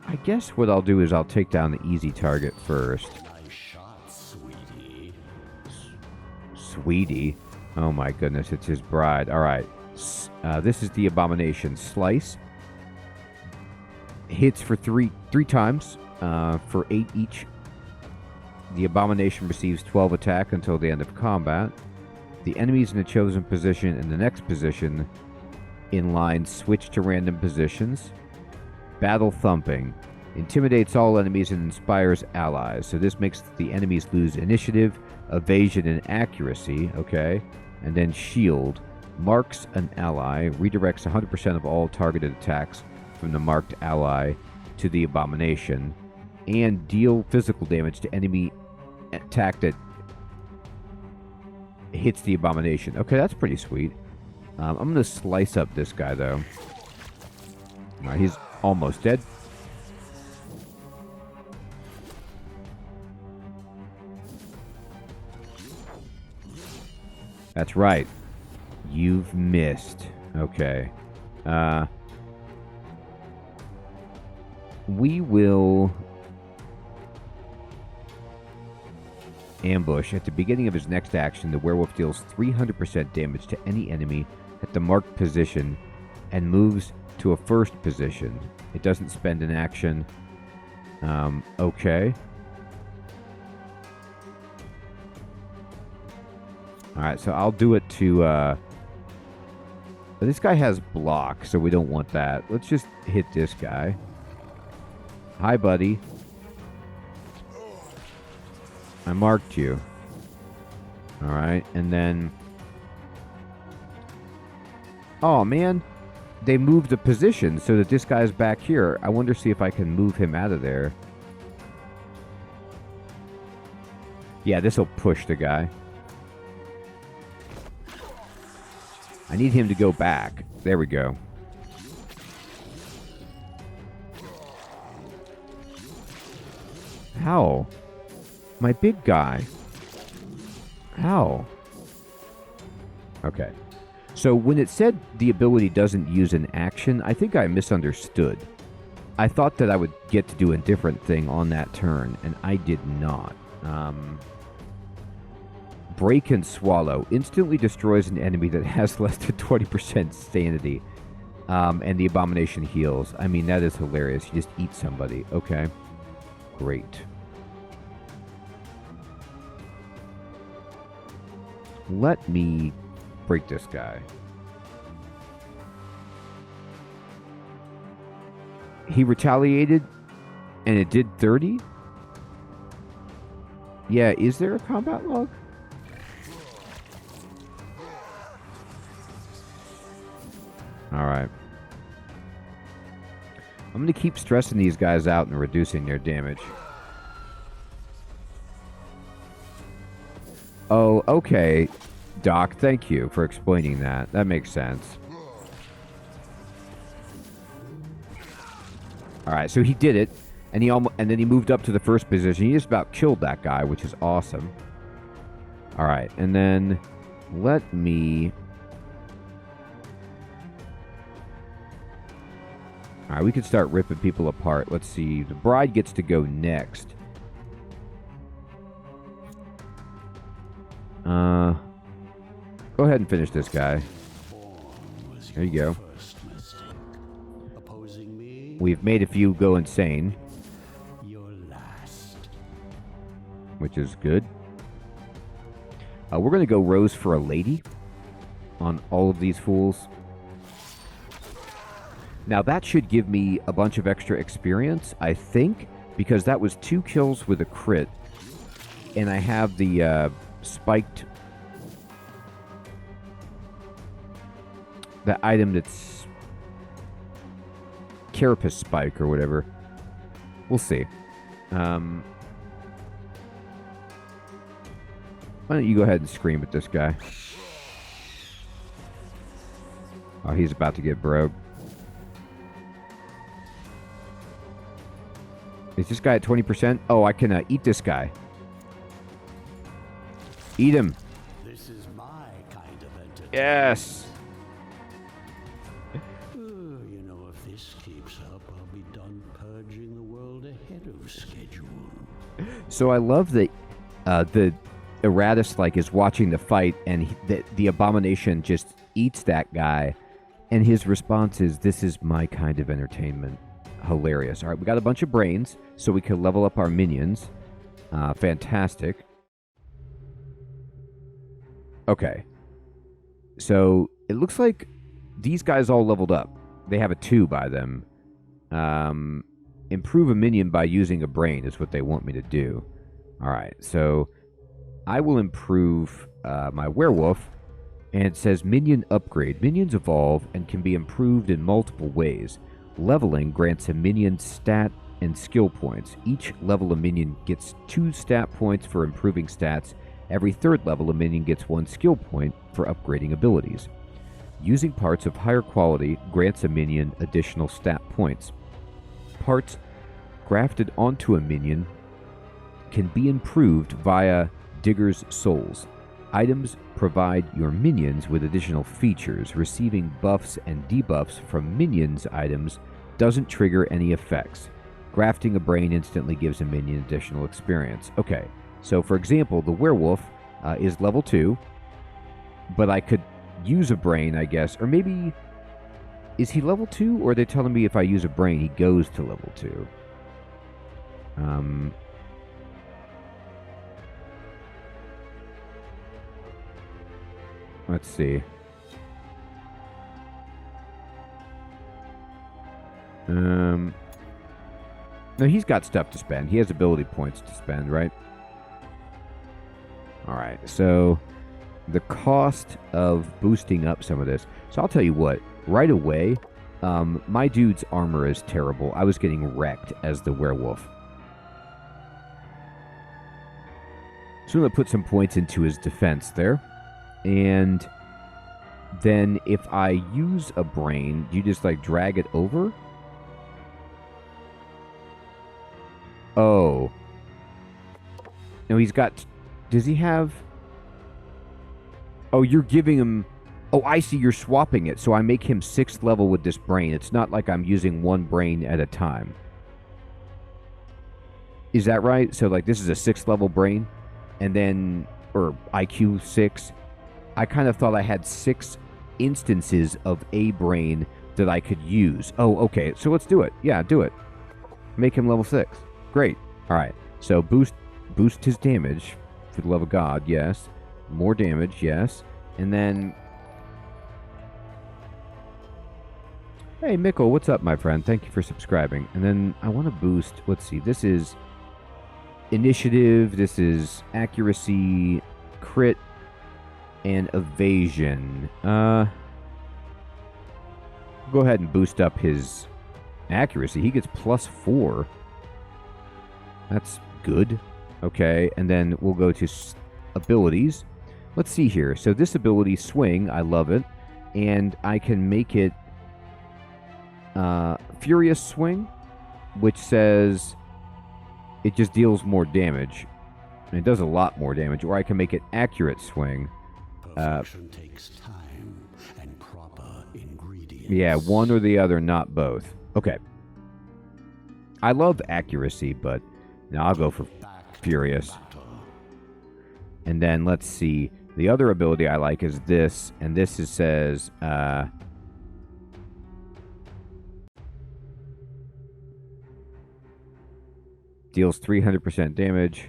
I guess what I'll do is I'll take down the easy target first. Nice shot, sweetie. Sweetie? Oh my goodness, it's his bride. Alright. This is the abomination. Slice. Hits for three times. For 8 each. The abomination receives 12 attack until the end of combat. The enemies in the chosen position and the next position in line switch to random positions. Battle thumping. Intimidates all enemies and inspires allies. So this makes the enemies lose initiative, evasion, and accuracy. Okay. And then shield. Marks an ally. Redirects 100% of all targeted attacks from the marked ally to the abomination. And deal physical damage to enemy attack that hits the abomination. Okay, that's pretty sweet. I'm going to slice up this guy, though. All right, he's almost dead. That's right. You've missed. Okay. We will ambush. At the beginning of his next action, the werewolf deals 300% damage to any enemy at the marked position and moves to a first position. It doesn't spend an action. Okay. Alright, so I'll do it to... this guy has block, so we don't want that. Let's just hit this guy. Hi, buddy. I marked you. Alright, and then... Oh, man. They moved the position so that this guy's back here. I wonder see if I can move him out of there. Yeah, this will push the guy. I need him to go back. There we go. How? My big guy. How? Okay. So when it said the ability doesn't use an action, I think I misunderstood. I thought that I would get to do a different thing on that turn, and I did not. Break and Swallow instantly destroys an enemy that has less than 20% sanity. And the Abomination heals. I mean, that is hilarious. You just eat somebody. Okay. Great. Let me break this guy. He retaliated, and it did 30? Yeah, is there a combat log? Alright. I'm going to keep stressing these guys out and reducing their damage. Oh, okay. Doc, thank you for explaining that. That makes sense. Alright, so he did it, and then he moved up to the first position. He just about killed that guy, which is awesome. Alright, and then let me... Alright, we can start ripping people apart. Let's see. The bride gets to go next. Go ahead and finish this guy. There you go. We've made a few go insane. Which is good. We're going to go Rose for a Lady on all of these fools. Now that should give me a bunch of extra experience, I think, because that was 2 kills with a crit. And I have the spiked... the item that's... Carapace Spike or whatever. We'll see. Why don't you go ahead and scream at this guy? Oh, he's about to get broke. Is this guy at 20%? Oh, I can eat this guy. Eat him. This is my kind of entertainment. Yes. You know, if this keeps up, I'll be done purging the world ahead of schedule. So I love that the Iratus is watching the fight, and the Abomination just eats that guy, and his response is, "This is my kind of entertainment." Hilarious. All right, we got a bunch of brains, so we can level up our minions. Fantastic. Okay. So it looks like these guys all leveled up. They have a 2 by them. Improve a minion by using a brain is what they want me to do. All right, so I will improve my werewolf, and it says minion upgrade. Minions evolve and can be improved in multiple ways. Leveling grants a minion stat and skill points. Each level a minion gets 2 stat points for improving stats. Every 3rd level a minion gets 1 skill point for upgrading abilities. Using parts of higher quality grants a minion additional stat points. Parts grafted onto a minion can be improved via Digger's Souls. Items provide your minions with additional features. Receiving buffs and debuffs from minions items doesn't trigger any effects. Grafting a brain instantly gives a minion additional experience. Okay, so for example, the werewolf is level 2, but I could use a brain, I guess, or maybe... Is he level 2, or are they telling me if I use a brain, he goes to level 2? Let's see. No, he's got stuff to spend. He has ability points to spend, right? Alright, so the cost of boosting up some of this. So I'll tell you what, right away, my dude's armor is terrible. I was getting wrecked as the werewolf. So I'm going to put some points into his defense there. And then if I use a brain, do you just drag it over? Oh. No, he's got... Does he have... Oh, you're giving him... Oh, I see. You're swapping it. So I make him 6th level with this brain. It's not like I'm using one brain at a time. Is that right? So, like, this is a 6th level brain, and then... Or IQ 6. I kind of thought I had 6 instances of a brain that I could use. Oh, okay. So let's do it. Yeah, do it. Make him level 6. Great. All right. So boost his damage for the love of God. Yes. More damage. Yes. And then... Hey, Mikkel, what's up, my friend? Thank you for subscribing. And then I want to boost... Let's see. This is initiative. This is accuracy, crit, and evasion. Go ahead and boost up his accuracy. He gets +4. That's good. Okay, and then we'll go to abilities. Let's see here. So this ability, Swing, I love it. And I can make it Furious Swing, which says it just deals more damage. And it does a lot more damage. Or I can make it Accurate Swing. Perfection takes time and proper ingredients. Yeah, one or the other, not both. Okay. I love accuracy, but no, I'll go for Furious. And then let's see. The other ability I like is this, and this says deals 300% damage.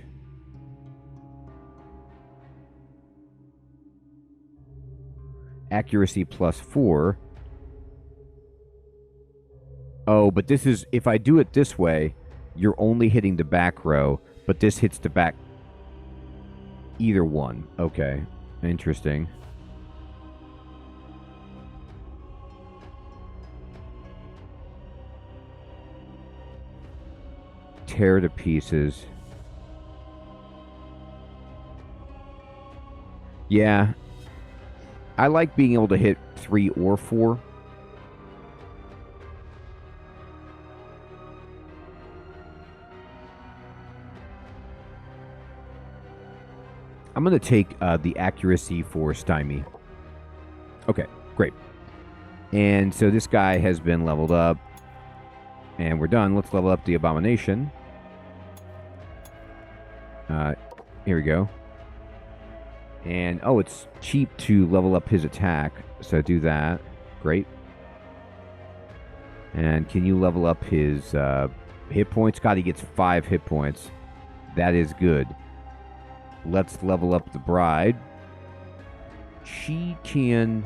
Accuracy +4. Oh, but this is... If I do it this way, you're only hitting the back row, but this hits the back... Either one. Okay. Interesting. Tear to pieces. Yeah. I like being able to hit 3 or 4. I'm going to take the accuracy for Stymie. Okay, great. And so this guy has been leveled up. And we're done. Let's level up the Abomination. Here we go. And, oh, it's cheap to level up his attack. So do that. Great. And can you level up his hit points? God, he gets 5 hit points. That is good. Let's level up the Bride. She can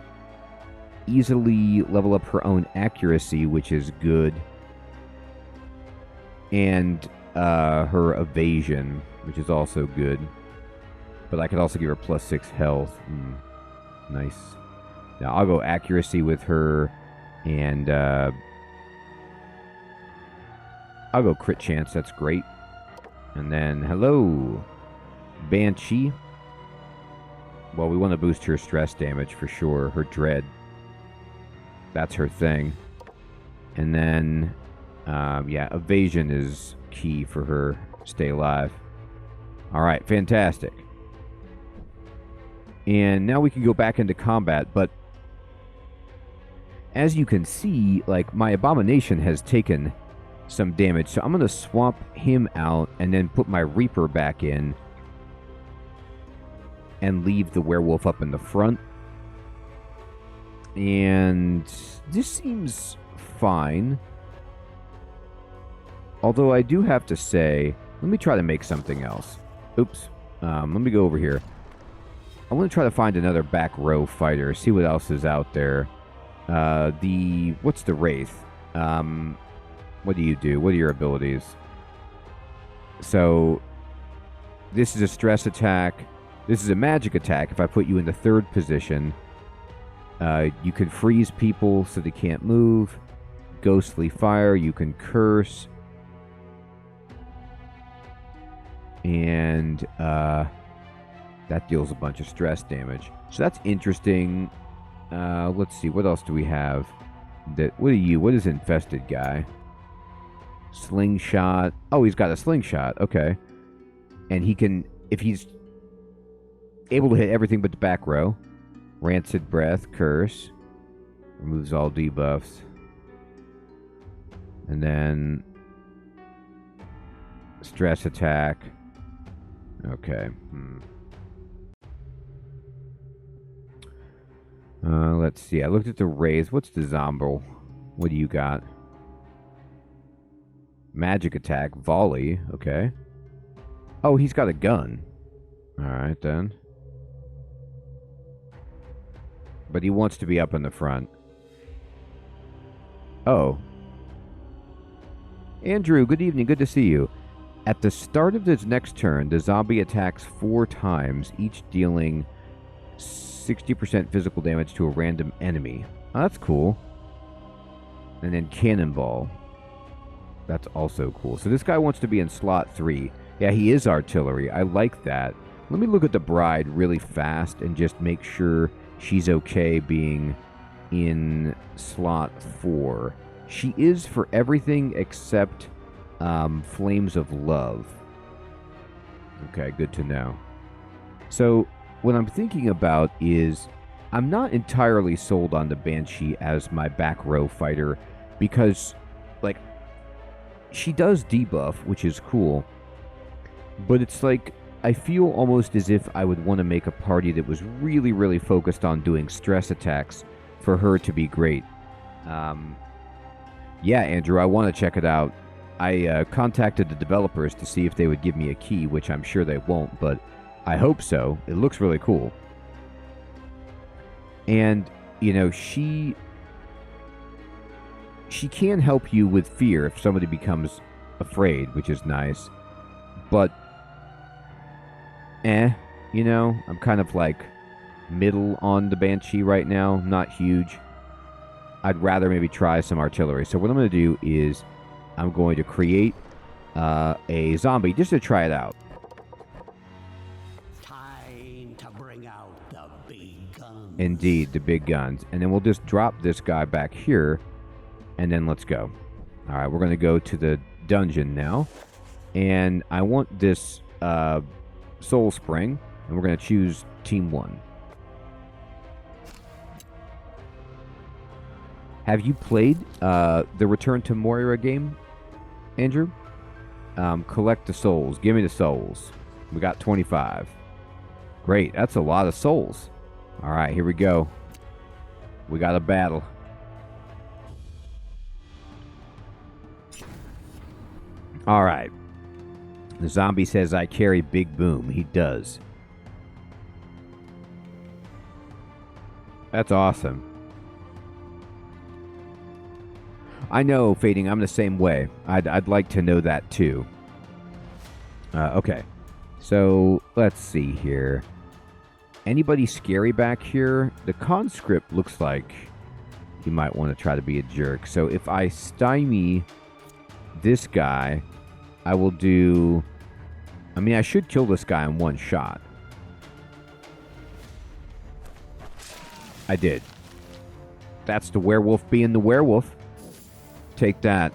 easily level up her own accuracy, which is good. And her evasion, which is also good. But I could also give her +6 health. Nice. Now I'll go accuracy with her, and I'll go crit chance. That's great. And then, hello, Banshee. Well, we want to boost her stress damage for sure. Her dread. That's her thing. And then, yeah, evasion is key for her. Stay alive. All right, fantastic. And now we can go back into combat, but as you can see, like, my Abomination has taken some damage, so I'm going to swap him out and then put my Reaper back in and leave the Werewolf up in the front. And this seems fine. Although I do have to say, let me try to make something else. Oops. Let me go over here. I want to try to find another back row fighter, see what else is out there. What's the Wraith? What do you do? What are your abilities? So, this is a stress attack. This is a magic attack. If I put you in the 3rd position, you can freeze people so they can't move. Ghostly fire, you can curse. And, that deals a bunch of stress damage. So that's interesting. Let's see. What else do we have? What are you? What is Infested Guy? Slingshot. Oh, he's got a slingshot. Okay. And he can... If he's able to hit everything but the back row, Rancid Breath, Curse. Removes all debuffs. And then Stress Attack. Okay. Let's see. I looked at the raise. What's the Zombo? What do you got? Magic Attack. Volley. Okay. Oh, he's got a gun. Alright, then. But he wants to be up in the front. Oh. Andrew, good evening. Good to see you. At the start of this next turn, the zombie attacks 4 times, each dealing 60% physical damage to a random enemy. Oh, that's cool. And then Cannonball. That's also cool. So this guy wants to be in slot 3. Yeah, he is artillery. I like that. Let me look at the bride really fast and just make sure she's okay being in slot 4. She is for everything except Flames of Love. Okay, good to know. So what I'm thinking about is I'm not entirely sold on the Banshee as my back row fighter because, like, she does debuff, which is cool, but it's like I feel almost as if I would want to make a party that was really, really focused on doing stress attacks for her to be great. Yeah, Andrew, I want to check it out. I contacted the developers to see if they would give me a key, which I'm sure they won't, but I hope so. It looks really cool. And, you know, she can help you with fear if somebody becomes afraid, which is nice. But, you know, I'm kind of like middle on the Banshee right now, not huge. I'd rather maybe try some artillery. So what I'm going to do is I'm going to create a zombie just to try it out. Time to bring out the big guns. Indeed, the big guns. And then we'll just drop this guy back here, and then let's go. All right, we're going to go to the dungeon now. And I want this Soul Spring, and we're going to choose Team 1. Have you played the Return to Moira game, Andrew? Collect the souls. Give me the souls. We got 25. Great. That's a lot of souls. All right, here we go. We got a battle. All right. The zombie says, I carry Big Boom. He does. That's awesome. I know, Fading, I'm the same way. I'd like to know that, too. Okay. So, let's see here. Anybody scary back here? The conscript looks like he might want to try to be a jerk. So, if I stymie this guy, I will do... I mean, I should kill this guy in one shot. I did. That's the werewolf being the werewolf. Take that.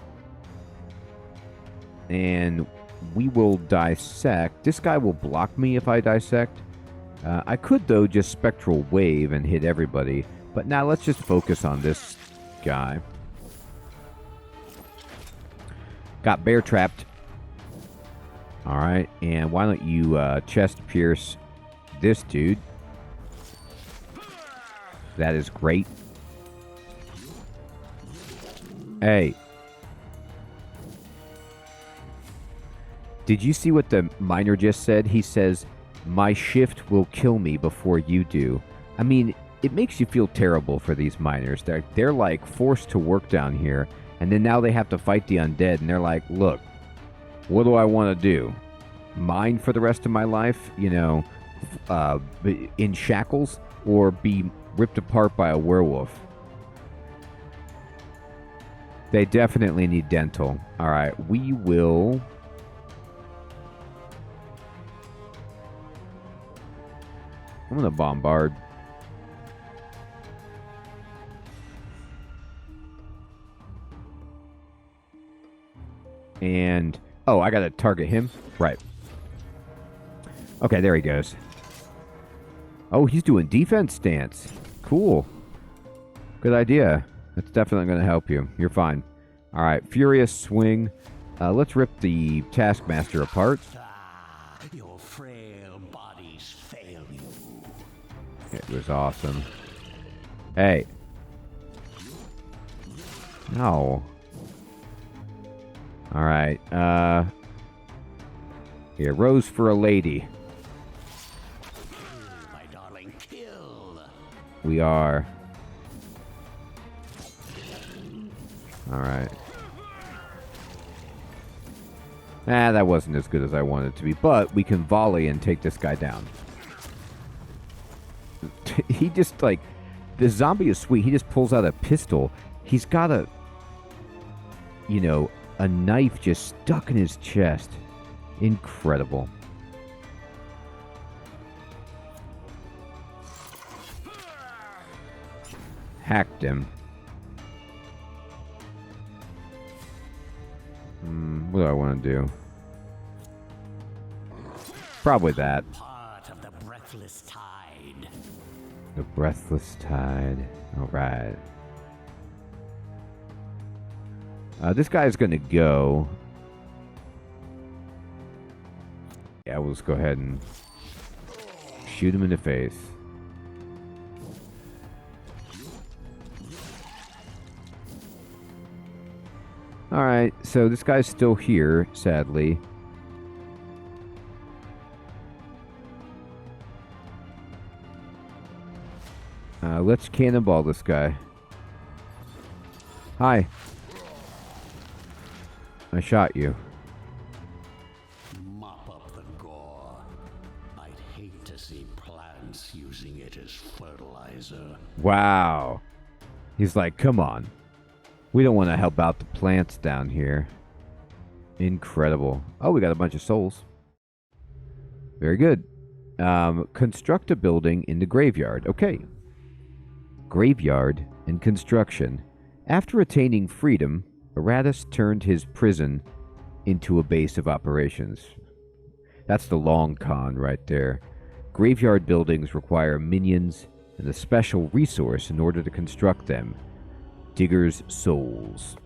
And we will dissect. This guy will block me if I dissect. I could, though, just Spectral Wave and hit everybody. But now let's just focus on this guy. Got bear trapped. Alright, and why don't you chest pierce this dude? That is great. Hey. Did you see what the miner just said? He says, my shift will kill me before you do. I mean, it makes you feel terrible for these miners. They're like forced to work down here, and then now they have to fight the undead, and they're like, look, what do I want to do? Mine for the rest of my life? You know, in shackles? Or be ripped apart by a werewolf? They definitely need dental. Alright, we will... I'm gonna bombard. And... oh, I gotta target him? Right. Okay, there he goes. Oh, he's doing defense stance. Cool. Good idea. That's definitely going to help you. You're fine. All right, Furious Swing. Let's rip the Taskmaster apart. Your frail bodies fail you. It was awesome. Hey. No. All right. Here, Rose for a lady. My darling, kill. We are. All right. That wasn't as good as I wanted it to be, but we can volley and take this guy down. He just, like, the zombie is sweet. He just pulls out a pistol. He's got a, you know, a knife just stuck in his chest. Incredible. Hacked him. What do I want to do? Probably that. Part of the breathless tide. The breathless tide. All right. This guy's going to go. Yeah, we'll just go ahead and shoot him in the face. Alright, so this guy's still here, sadly. Let's cannonball this guy. Hi. I shot you. Mop up the gore. I'd hate to see plants using it as fertilizer. Wow. He's like, come on. We don't want to help out the plants down here. Incredible. Oh, we got a bunch of souls. Very good. Construct a building in the graveyard. Okay. Graveyard and construction. After attaining freedom, Iratus turned his prison into a base of operations. That's the long con right there. Graveyard buildings require minions and a special resource in order to construct them. Digger's Souls.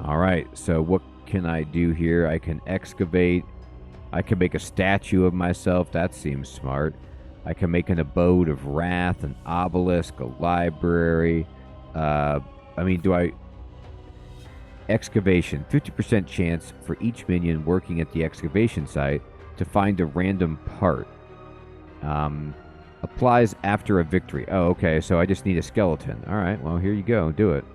Alright, so what can I do here? I can excavate. I can make a statue of myself. That seems smart. I can make an abode of wrath, an obelisk, a library. Excavation. 50% chance for each minion working at the excavation site to find a random part. Applies after a victory. Oh, okay, so I just need a skeleton. Alright, well, here you go. Do it.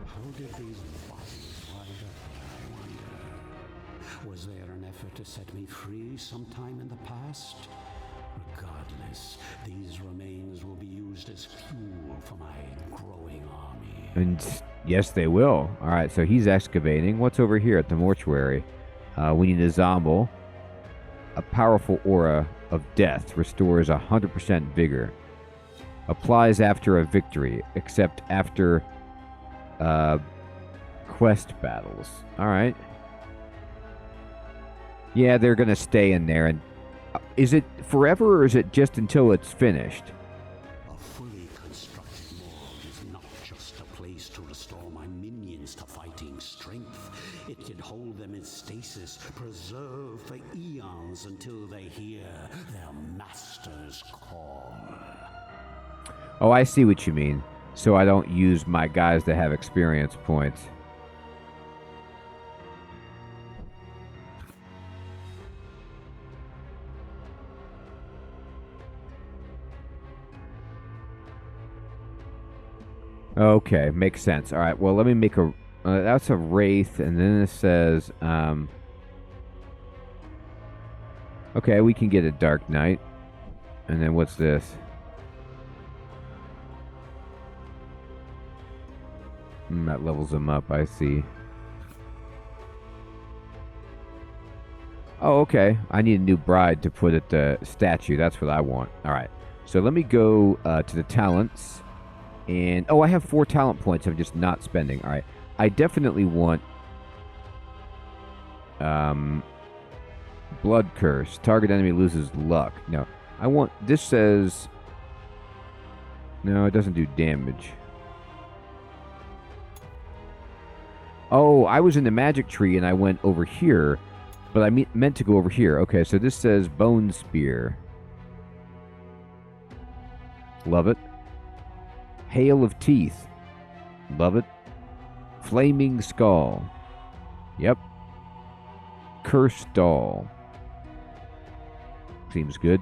How did these bodies wind up, I wonder? Was there an effort to set me free sometime in the past? Regardless, these remains will be used as fuel for my growing army. And yes, they will. Alright, so he's excavating. What's over here at the mortuary? We need a zombie. A powerful aura of death restores 100% vigor. Applies after a victory, except after quest battles. Alright. Yeah, they're going to stay in there. And is it forever or is it just until it's finished? A fully constructed morgue is not just a place to restore my minions to fighting strength. It can hold them in stasis, preserved for eons until they hear their master's call. Oh, I see what you mean. So I don't use my guys that have experience points. Okay, makes sense. All right, well, let me make a... that's a Wraith, and then it says... okay, we can get a Dark Knight. And then what's this? That levels them up, I see. Oh, okay. I need a new bride to put at the statue. That's what I want. All right. So let me go to the talents. And, oh, I have 4 talent points I'm just not spending. All right. I definitely want Blood Curse. Target enemy loses luck. No. I want, this says No, it doesn't do damage. Oh, I was in the magic tree and I went over here, but I meant to go over here. Okay, so this says Bone Spear. Love it. Hail of Teeth. Love it. Flaming Skull. Yep. Cursed Doll. Seems good.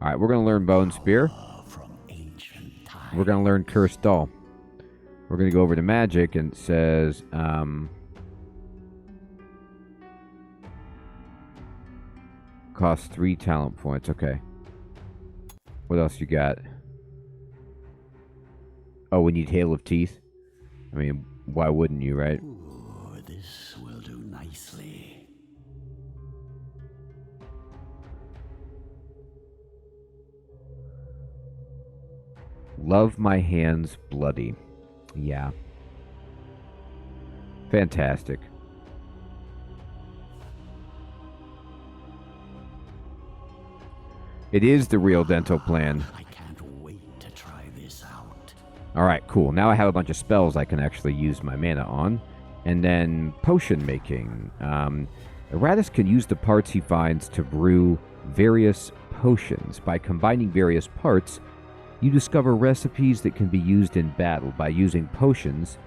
Alright, we're going to learn Bone Spear. We're going to learn Cursed Doll. We're going to go over to Magic and it says... costs 3 talent points. Okay. What else you got? Oh, we need Hail of Teeth? I mean, why wouldn't you, right? Ooh, this will do nicely. Love my hands bloody. Yeah. Fantastic. It is the real dental plan. I can't wait to try this out. Alright, cool. Now I have a bunch of spells I can actually use my mana on. And then potion making. Iratus can use the parts he finds to brew various potions. By combining various parts, you discover recipes that can be used in battle. By using potions,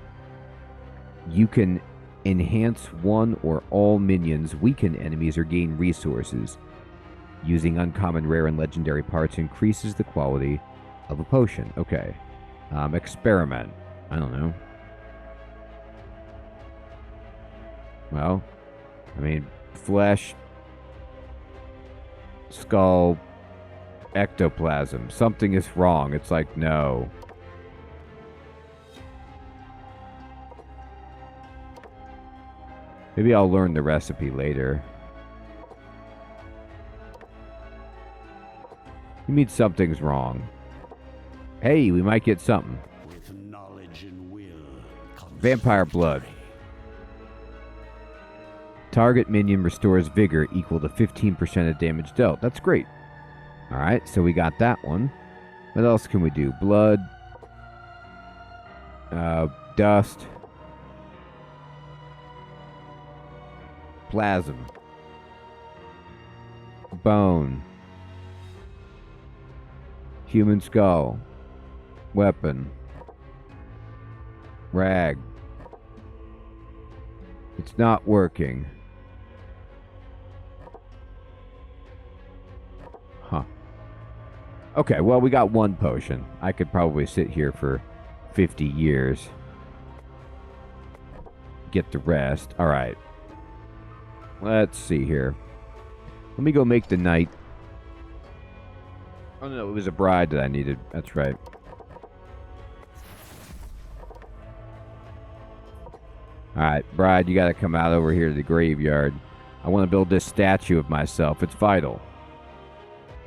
you can enhance one or all minions, weaken enemies, or gain resources. Using uncommon, rare, and legendary parts increases the quality of a potion. Okay. Experiment. I don't know. Well, I mean, flesh, skull, ectoplasm. Something is wrong. It's like, no. Maybe I'll learn the recipe later. You mean something's wrong. Hey, we might get something. With knowledge and will comes Vampire blood. Target minion restores vigor equal to 15% of damage dealt. That's great. Alright, so we got that one. What else can we do? Blood. Dust. Plasm. Bone. Human skull. Weapon. Rag. It's not working. Huh. Okay, well, we got one potion. I could probably sit here for 50 years. Get the rest. Alright. Let's see here. Let me go make the knight. Oh, no, it was a bride that I needed. That's right. Alright, bride, you gotta come out over here to the graveyard. I want to build this statue of myself. It's vital.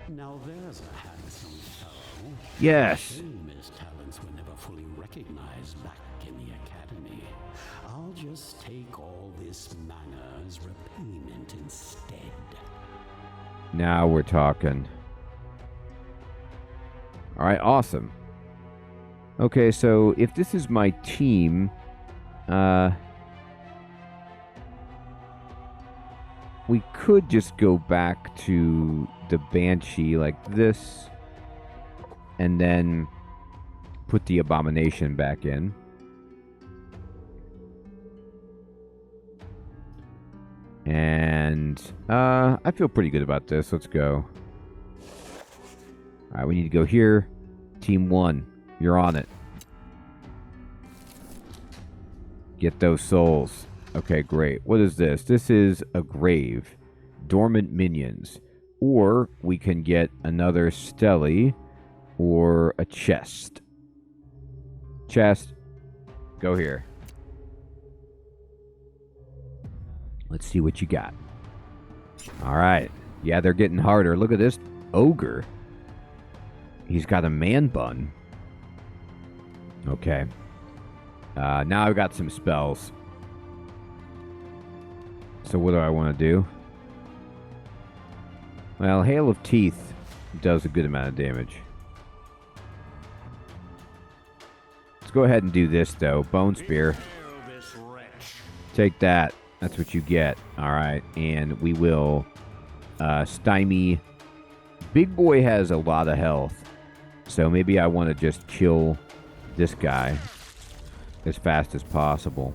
Now there's a handsome fellow. Yes. Shame his talents were never fully recognized back in the academy. I'll just take all this mana as repayment instead. Now we're talking. Alright, awesome. Okay, so if this is my team, we could just go back to the Banshee like this, and then put the Abomination back in. And I feel pretty good about this. Let's go. Alright, we need to go here. Team 1, you're on it. Get those souls. Okay, great. What is this? This is a grave. Dormant minions. Or we can get another Stele or a chest. Chest. Go here. Let's see what you got. Alright. Yeah, they're getting harder. Look at this ogre. He's got a man bun. Okay. Now I've got some spells. So what do I want to do? Well, Hail of Teeth does a good amount of damage. Let's go ahead and do this, though. Bone Spear. Take that. That's what you get. Alright, and we will stymie. Big boy has a lot of health, so maybe I want to just kill this guy as fast as possible.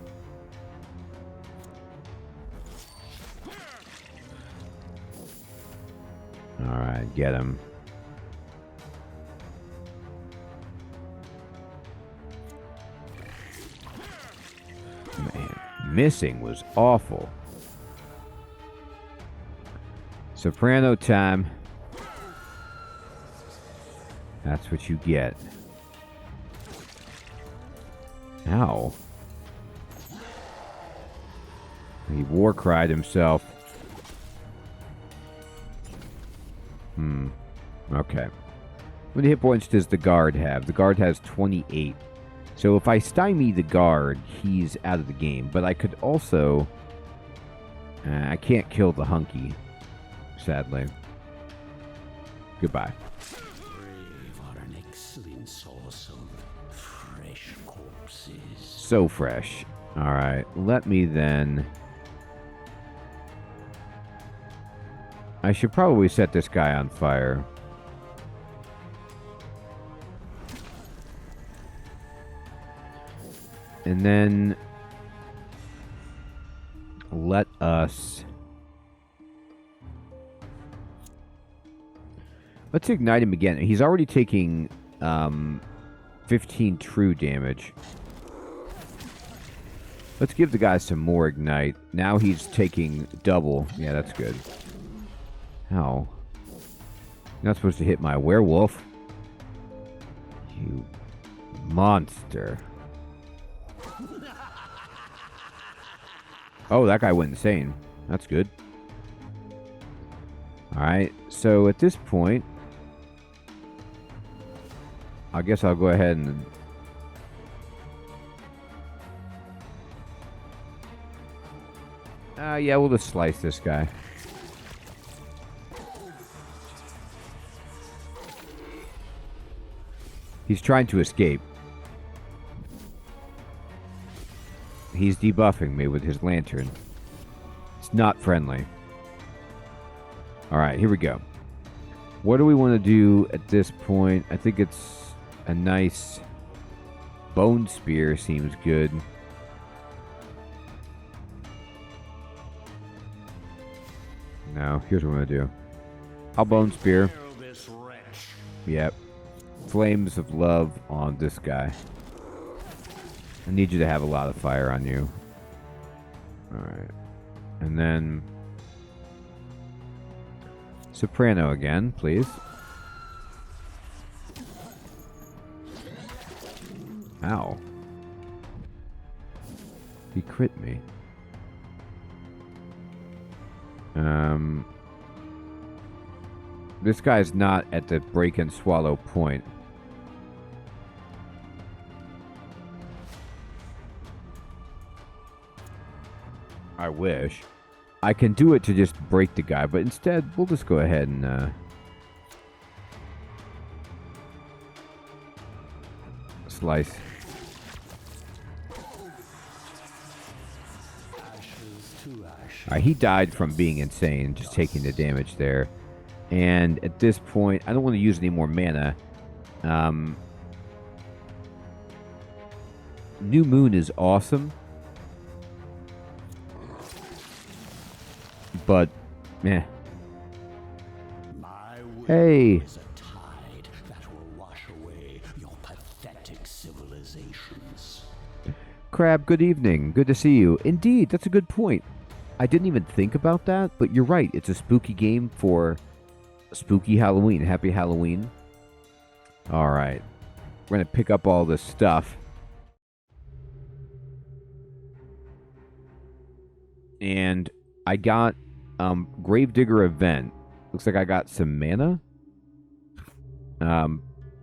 Alright, get him. Man, missing was awful. Soprano time. That's what you get. Ow. He war cried himself. Okay. How many hit points does the guard have? The guard has 28. So if I stymie the guard, he's out of the game. But I could also... I can't kill the hunky, sadly. Goodbye. Brave are an excellent source of fresh corpses. So fresh. Alright, let me then... I should probably set this guy on fire. And then... let us... let's ignite him again. He's already taking 15 true damage. Let's give the guy some more ignite. Now he's taking double. Yeah, that's good. How? You're not supposed to hit my werewolf. You monster. Oh, that guy went insane. That's good. Alright, so at this point, I guess I'll go ahead and... yeah, we'll just slice this guy. He's trying to escape. He's debuffing me with his lantern. It's not friendly. Alright, here we go. What do we want to do at this point? I think it's a nice bone spear seems good. No, here's what I'm going to do. I'll bone spear. Yep. Flames of love on this guy. I need you to have a lot of fire on you. Alright. And then... Soprano again, please. Ow. He crit me. This guy's not at the break and swallow point. I wish. I can do it to just break the guy, but instead, we'll just go ahead and, slice. He died from being insane, just taking the damage there. And at this point, I don't want to use any more mana. New Moon is awesome. But, meh. Hey. Is a tide that will wash away your pathetic civilizations. Crab, good evening. Good to see you. Indeed, that's a good point. I didn't even think about that, but you're right. It's a spooky game for spooky Halloween. Happy Halloween. Alright. We're going to pick up all this stuff. And I got Gravedigger Event. Looks like I got some mana.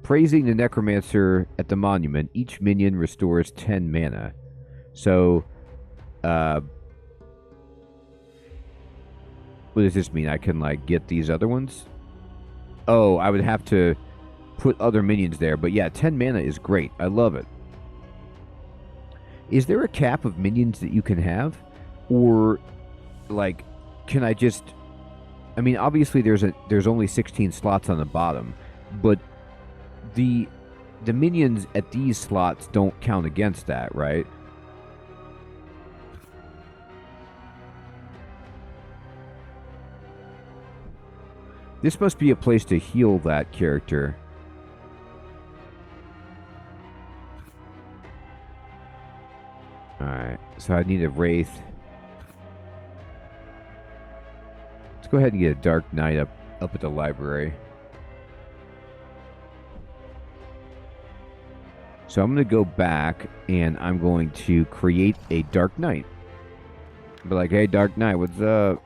Praising the Necromancer at the monument. Each minion restores 10 mana. So, What does this mean? I can, like, get these other ones? Oh, I would have to put other minions there. But yeah, 10 mana is great. I love it. Is there a cap of minions that you can have? Or, like, can I just... I mean, obviously there's only 16 slots on the bottom, but the minions at these slots don't count against that, right? This must be a place to heal that character. Alright, so I need a Wraith. Let's go ahead and get a Dark Knight up at the library. So I'm going to go back and I'm going to create a Dark Knight. Be like, hey, Dark Knight, what's up?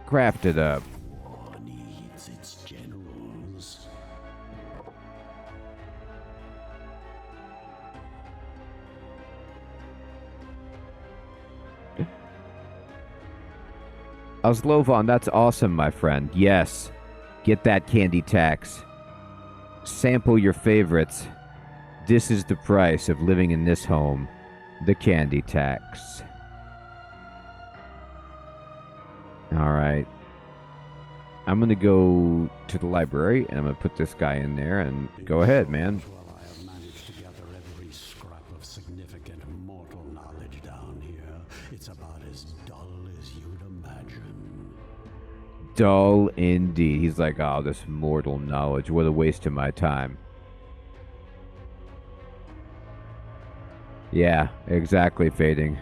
Craft it up. War needs its generals. Oslovan, that's awesome, my friend. Yes. Get that candy tax. Sample your favorites. This is the price of living in this home. The candy tax. Alright. I'm going to go to the library, and I'm going to put this guy in there, and go ahead, man. Well, I have managed to gather every scrap of significant mortal knowledge down here. It's about as dull as you'd imagine. Dull indeed. He's like, oh, this mortal knowledge. What a waste of my time. Yeah, exactly, Fading.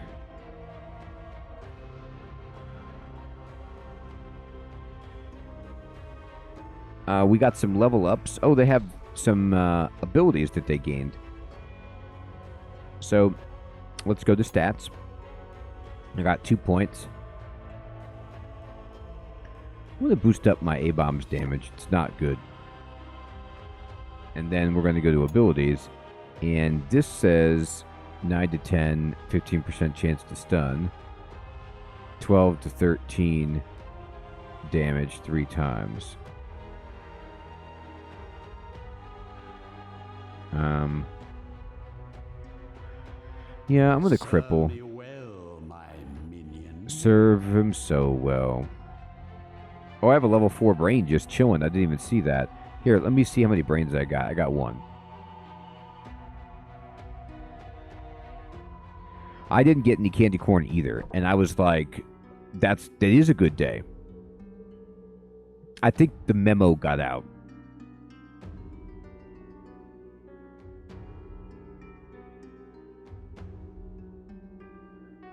We got some level ups. Oh, they have some abilities that they gained. So, let's go to stats. I got 2 points. I'm going to boost up my A-bomb's damage. It's not good. And then we're going to go to abilities. And this says 9 to 10, 15% chance to stun. 12 to 13 damage 3 times. Yeah, I'm going to cripple. Serve me well, my minion. Serve him so well. Oh, I have a level 4 brain just chilling. I didn't even see that. Here, let me see how many brains I got. I got 1. I didn't get any candy corn either. And I was like, that is a good day. I think the memo got out.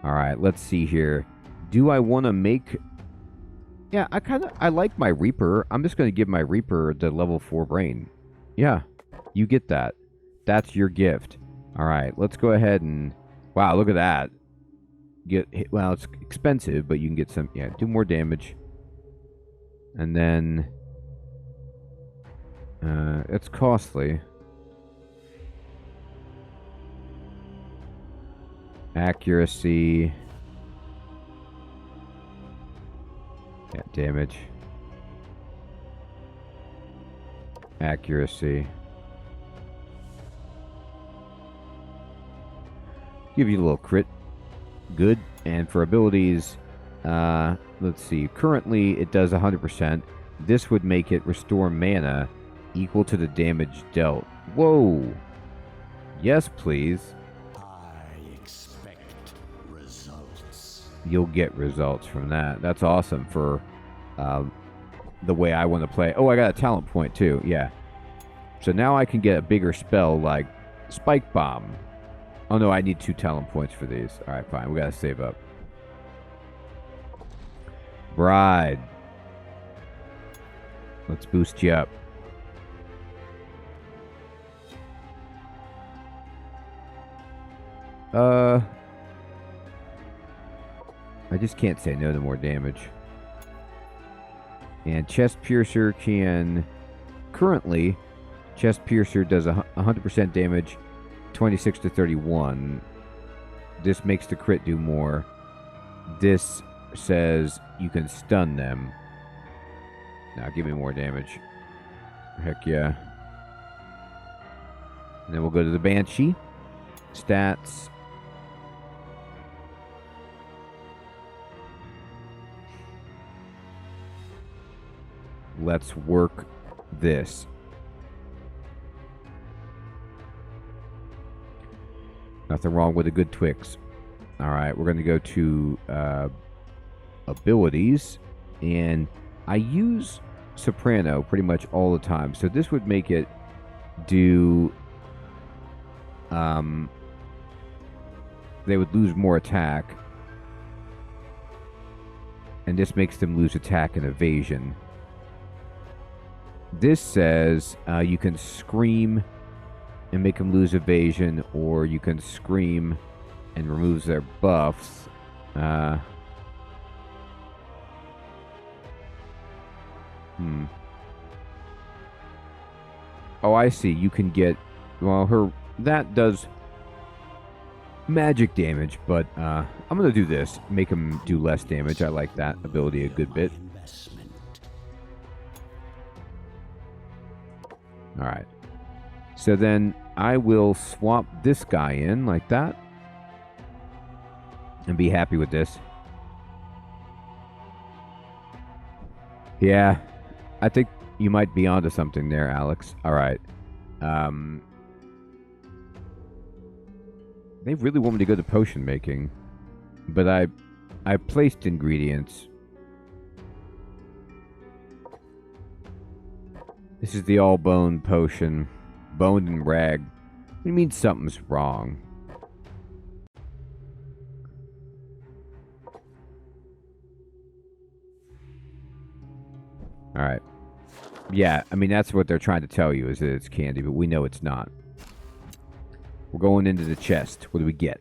All right, let's see here. Do I want to make... Yeah, I like my Reaper. I'm just going to give my Reaper the level 4 brain. Yeah, you get that. That's your gift. All right, let's go ahead and... Wow, look at that. Well, it's expensive, but you can get some... Yeah, do more damage. And then... it's costly. Accuracy. Yeah, damage. Accuracy. Give you a little crit. Good. And for abilities, let's see. Currently, it does 100%. This would make it restore mana equal to the damage dealt. Whoa. Yes, please. You'll get results from that. That's awesome for the way I want to play. Oh, I got a talent point too. Yeah. So now I can get a bigger spell like Spike Bomb. Oh no, I need 2 talent points for these. All right, fine. We got to save up. Bride. Let's boost you up. I just can't say no to more damage. And Chest Piercer can... Currently, Chest Piercer does 100% damage, 26 to 31. This makes the crit do more. This says you can stun them. Now give me more damage. Heck yeah. And then we'll go to the Banshee. Stats. Let's work this. Nothing wrong with a good Twix. Alright, we're going to go to abilities. And I use Soprano pretty much all the time. So this would make it do... they would lose more attack. And this makes them lose attack and evasion. This says you can scream and make them lose evasion, or you can scream and removes their buffs. Oh, I see. You can get... Well, that does magic damage, but I'm going to do this. Make them do less damage. I like that ability a good bit. Alright. So then I will swap this guy in like that. And be happy with this. Yeah. I think you might be onto something there, Alex. Alright. They really want me to go to potion making. But I placed ingredients. This is the all bone potion. Bone and rag. It means something's wrong. Alright. Yeah, I mean, that's what they're trying to tell you, is that it's candy, but we know it's not. We're going into the chest. What do we get?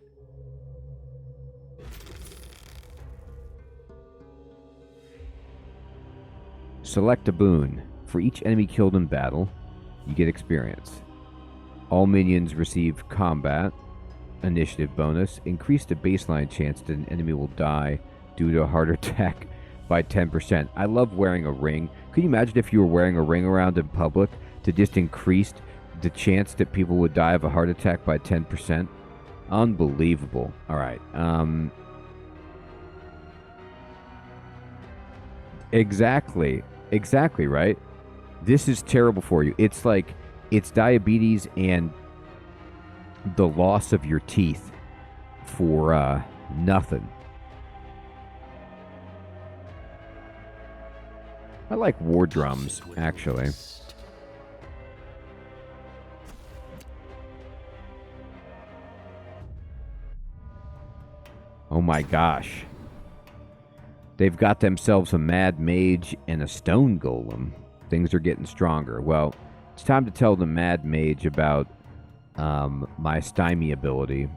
Select a boon. For each enemy killed in battle, you get experience. All minions receive combat initiative bonus. Increase the baseline chance that an enemy will die due to a heart attack by 10%. I love wearing a ring. Could you imagine if you were wearing a ring around in public to just increase the chance that people would die of a heart attack by 10%? Unbelievable. All right. Exactly. Exactly, right? This is terrible for you. It's like, it's diabetes and the loss of your teeth for nothing. I like war drums, actually. Oh my gosh. They've got themselves a mad mage and a stone golem. Things are getting stronger. Well, it's time to tell the mad mage about my stymie ability.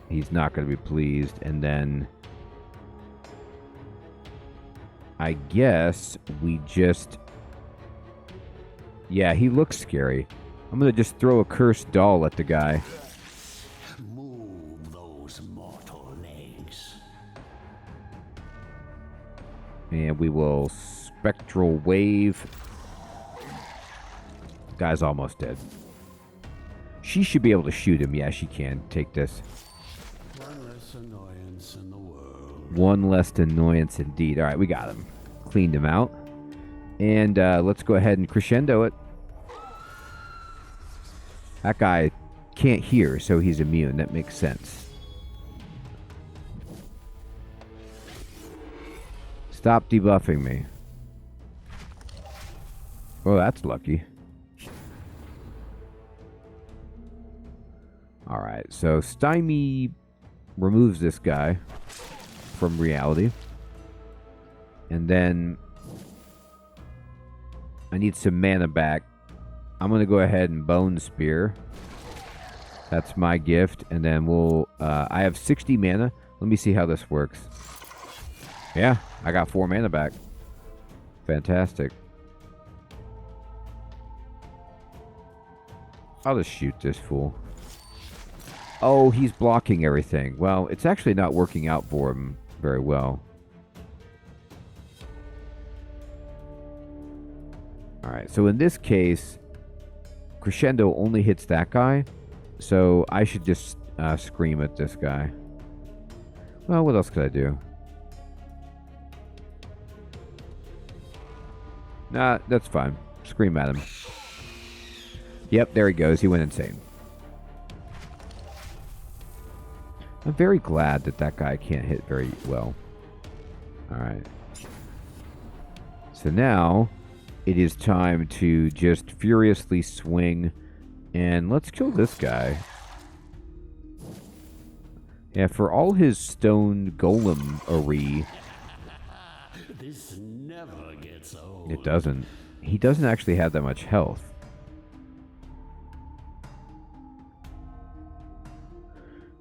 He's not going to be pleased. And then I guess we just... Yeah, he looks scary. I'm going to just throw a cursed doll at the guy. Move those mortal legs. And we will spectral wave. Guy's almost dead. She should be able to shoot him. Yeah, she can. Take this. One less annoyance in the world. One less annoyance indeed. All right, we got him. Cleaned him out. And let's go ahead and crescendo it. That guy can't hear, so he's immune. That makes sense. Stop debuffing me. Oh, that's lucky. Alright, so Stymie removes this guy from reality. And then I need some mana back. I'm going to go ahead and Bone Spear. That's my gift. And then we'll... I have 60 mana. Let me see how this works. Yeah, I got 4 mana back. Fantastic. I'll just shoot this fool. Oh, he's blocking everything. Well, it's actually not working out for him very well. Alright, so in this case, Crescendo only hits that guy. So I should just scream at this guy. Well, what else could I do? Nah, that's fine. Scream at him. Yep, there he goes. He went insane. I'm very glad that that guy can't hit very well. Alright. So now, it is time to just furiously swing. And let's kill this guy. Yeah, for all his stone golem-ery, This never gets old. it doesn't. He doesn't actually have that much health.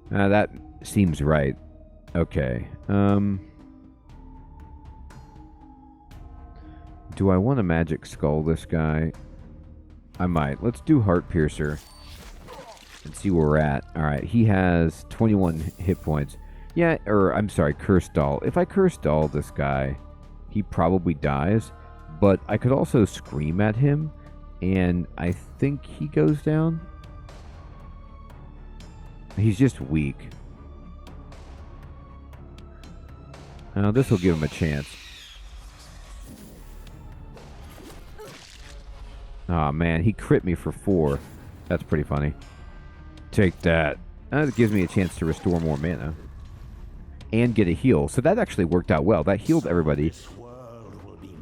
That seems right. Okay. Do I want to magic skull this guy? I might. Let's do Heart Piercer and see where we're at. Alright, he has 21 hit points. Yeah, or I'm sorry, Curse Doll. If I Curse Doll this guy, he probably dies. But I could also scream at him, and I think he goes down. He's just weak. Now, this will give him a chance. Aw, man, he crit me for 4. That's pretty funny. Take that. That gives me a chance to restore more mana. And get a heal. So that actually worked out well. That healed everybody. This world will be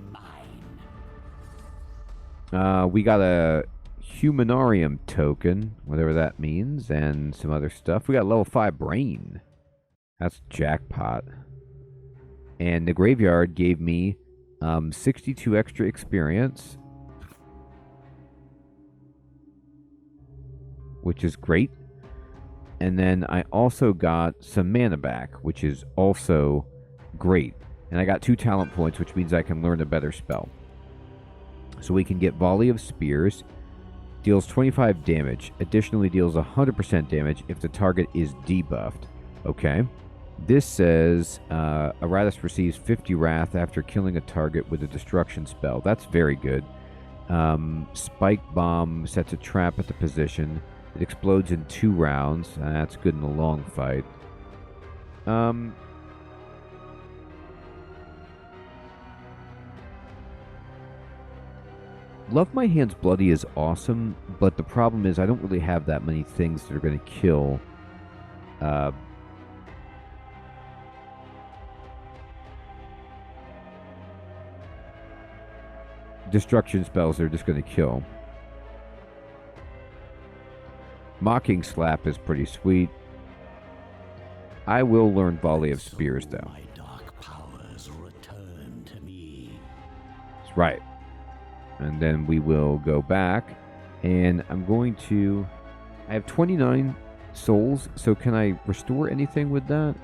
mine. We got a Humanarium token, whatever that means, and some other stuff. We got level 5 brain. That's jackpot. And the graveyard gave me 62 extra experience, which is great. And then I also got some mana back, which is also great. And I got 2 talent points, which means I can learn a better spell. So we can get Volley of Spears. Deals 25 damage. Additionally deals 100% damage if the target is debuffed. Okay. This says Iratus receives 50 wrath after killing a target with a destruction spell. That's very good. Spike Bomb sets a trap at the position. It explodes in 2 rounds. That's good in a long fight. Love My Hands Bloody is awesome, but the problem is I don't really have that many things that are going to kill destruction spells that are just going to kill. Mocking Slap is pretty sweet. I will learn Volley of Spears, though. My dark powers return to me. That's right. And then we will go back, and I'm going to... I have 29 souls, so can I restore anything with that?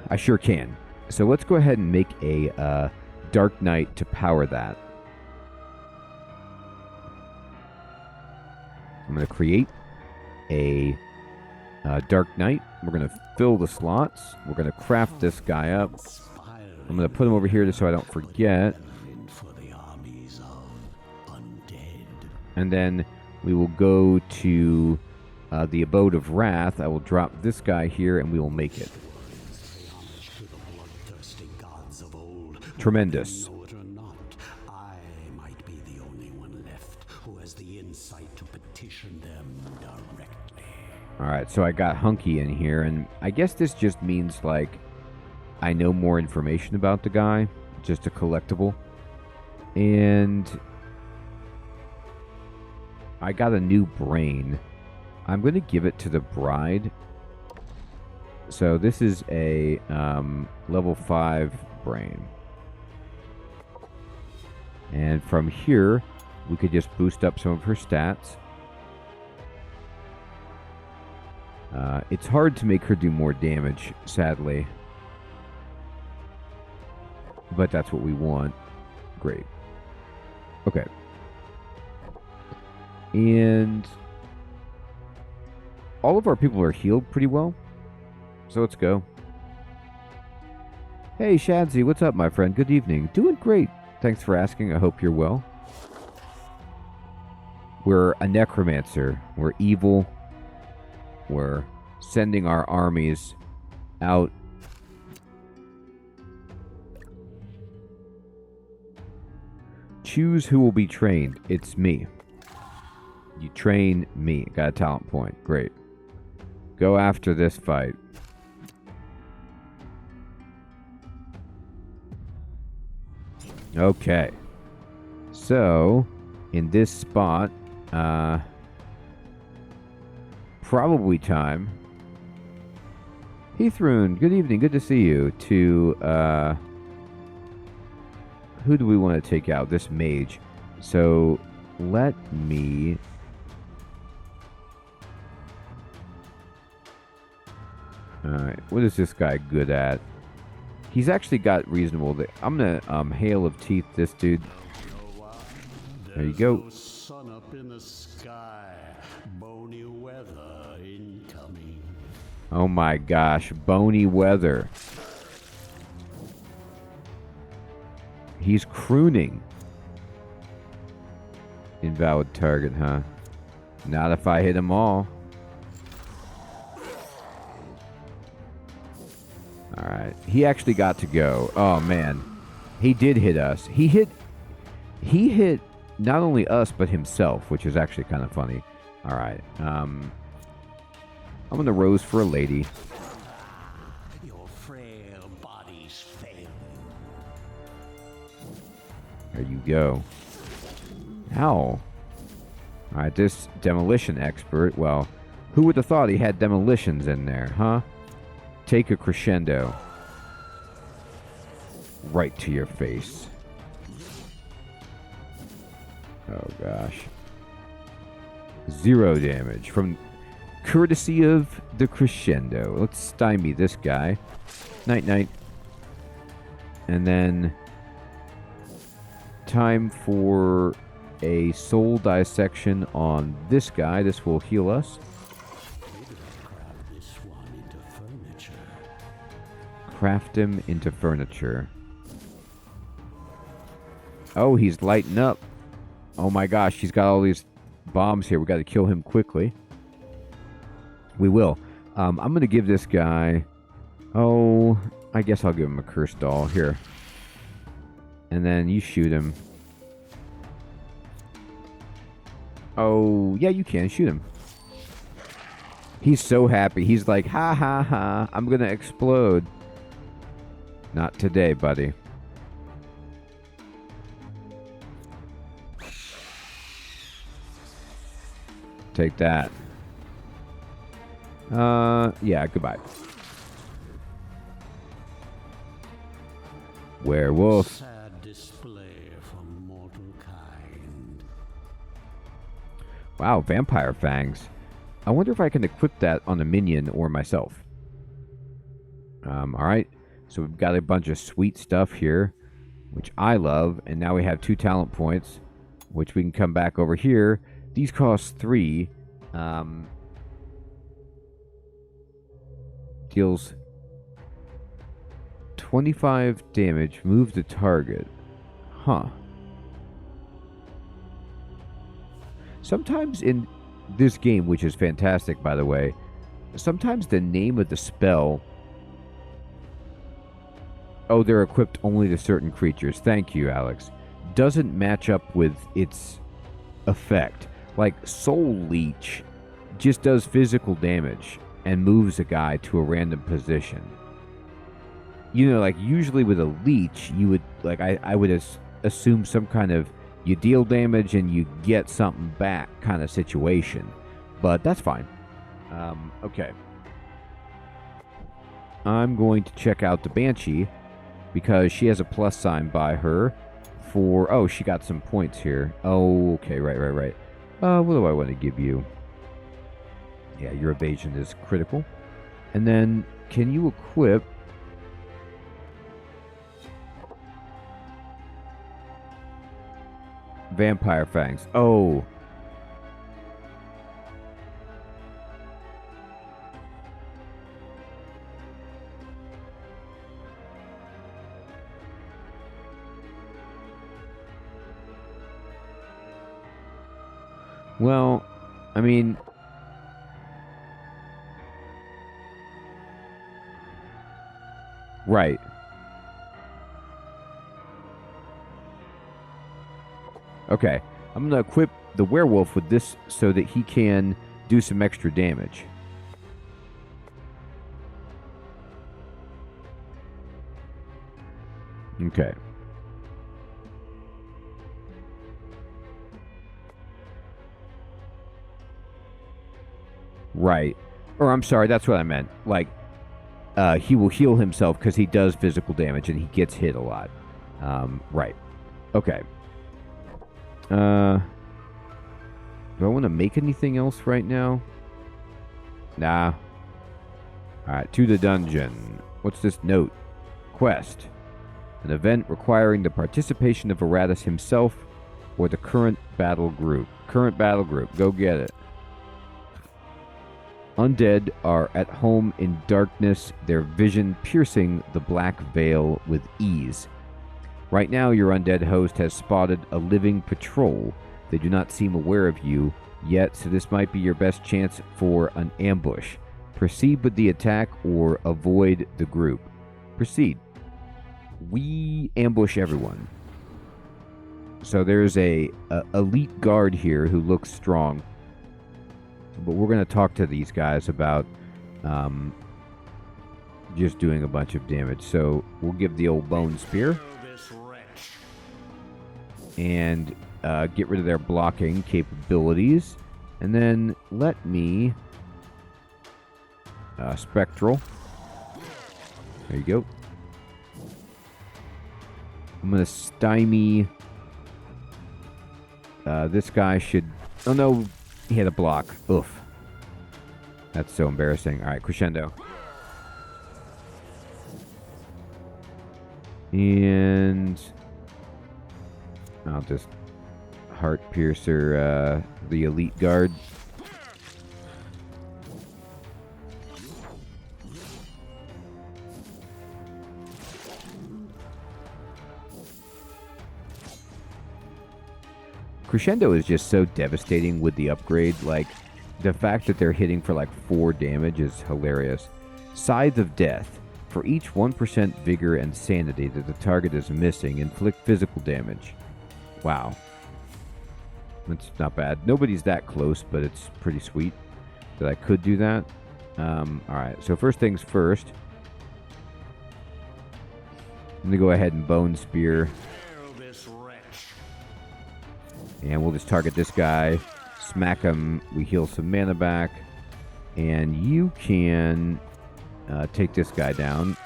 I sure can. So let's go ahead and make a Dark Knight to power that. I'm going to create a Dark Knight. We're going to fill the slots. We're going to craft this guy up. I'm going to put him over here just so I don't forget. And then we will go to the Abode of Wrath. I will drop this guy here and we will make it. Tremendous. Know it or not, I might be the only one left who has the insight to petition them directly. Alright, so I got Hunky in here, and I guess this just means, like, I know more information about the guy. Just a collectible. And I got a new brain. I'm going to give it to the bride. So this is a level 5 brain. And from here, we could just boost up some of her stats. It's hard to make her do more damage, sadly. But that's what we want. Great. Okay. And all of our people are healed pretty well. So let's go. Hey, Shadsy, what's up, my friend? Good evening. Doing great. Thanks for asking. I hope you're well. We're a necromancer. We're evil. We're sending our armies out. Choose who will be trained. It's me. You train me. Got a talent point. Great. Go after this fight. Okay. So, in this spot, probably time. Heathrune, good evening. Good to see you. To, who do we want to take out? This mage. So, let me... Alright, what is this guy good at? He's actually got reasonable... I'm gonna Hail of Teeth this dude. There you go. No sun up in the sky. Bony weather incoming. Oh my gosh, bony weather. He's crooning. Invalid target, huh? Not if I hit them all. Alright. He actually got to go. Oh, man. He did hit us. He hit not only us, but himself, which is actually kind of funny. Alright. I'm going to rose for a lady. Your frail bodies fail. There you go. Ow. Alright, this demolition expert, well, who would have thought he had demolitions in there, huh? Take a crescendo. Right to your face. Oh, gosh. 0 damage from courtesy of the crescendo. Let's stymie this guy. Night-night. And then time for a soul dissection on this guy. This will heal us. Craft him into furniture. Oh, he's lighting up. Oh my gosh, he's got all these bombs here. We got to kill him quickly. We will. I'm going to give this guy... Oh, I guess I'll give him a cursed doll. Here. And then you shoot him. Oh, yeah, you can. Shoot him. He's so happy. He's like, ha ha ha, I'm going to explode. Not today, buddy. Take that. Yeah, goodbye. Werewolf. Sad display from mortal kind. Wow, vampire fangs. I wonder if I can equip that on a minion or myself. Alright. So we've got a bunch of sweet stuff here, which I love. And now we have 2 talent points, which we can come back over here. These cost 3. Deals 25 damage. Move the target. Huh. Sometimes in this game, which is fantastic, by the way, sometimes the name of the spell... Oh, they're equipped only to certain creatures. Thank you, Alex. Doesn't match up with its effect. Like, Soul Leech just does physical damage and moves a guy to a random position. You know, like, usually with a leech, you would, like, I would assume some kind of you deal damage and you get something back kind of situation. But that's fine. Okay. I'm going to check out the Banshee because she has a plus sign by her for... Oh, she got some points here. Oh, okay, right. What do I want to give you? Yeah, your evasion is critical. And then, can you equip... Vampire Fangs. Oh. Well, I mean... Right. Okay. I'm going to equip the werewolf with this so that he can do some extra damage. Okay. Right. Or I'm sorry, that's what I meant. Like, he will heal himself because he does physical damage and he gets hit a lot. Right. Okay. Do I want to make anything else right now? Nah. Alright, to the dungeon. What's this note? Quest. An event requiring the participation of Iratus himself or the current battle group. Current battle group. Go get it. Undead are at home in darkness, their vision piercing the black veil with ease. Right now, your undead host has spotted a living patrol. They do not seem aware of you yet, so this might be your best chance for an ambush. Proceed with the attack or avoid the group. Proceed. We ambush everyone. So there's a elite guard here who looks strong. But we're going to talk to these guys about just doing a bunch of damage. So we'll give the old bone spear. And get rid of their blocking capabilities. And then let me... Spectral. There you go. I'm going to stymie... this guy should... Oh no, he had a block. Oof. That's so embarrassing. Alright, crescendo. And... I'll just heart piercer the elite guard. Crescendo is just so devastating with the upgrade. Like, the fact that they're hitting for like 4 damage is hilarious. Scythe of Death. For each 1% vigor and sanity that the target is missing, inflict physical damage. Wow. That's not bad. Nobody's that close, but it's pretty sweet that I could do that. Alright, so first things first. I'm going to go ahead and bone spear. And we'll just target this guy. Smack him. We heal some mana back. And you can take this guy down.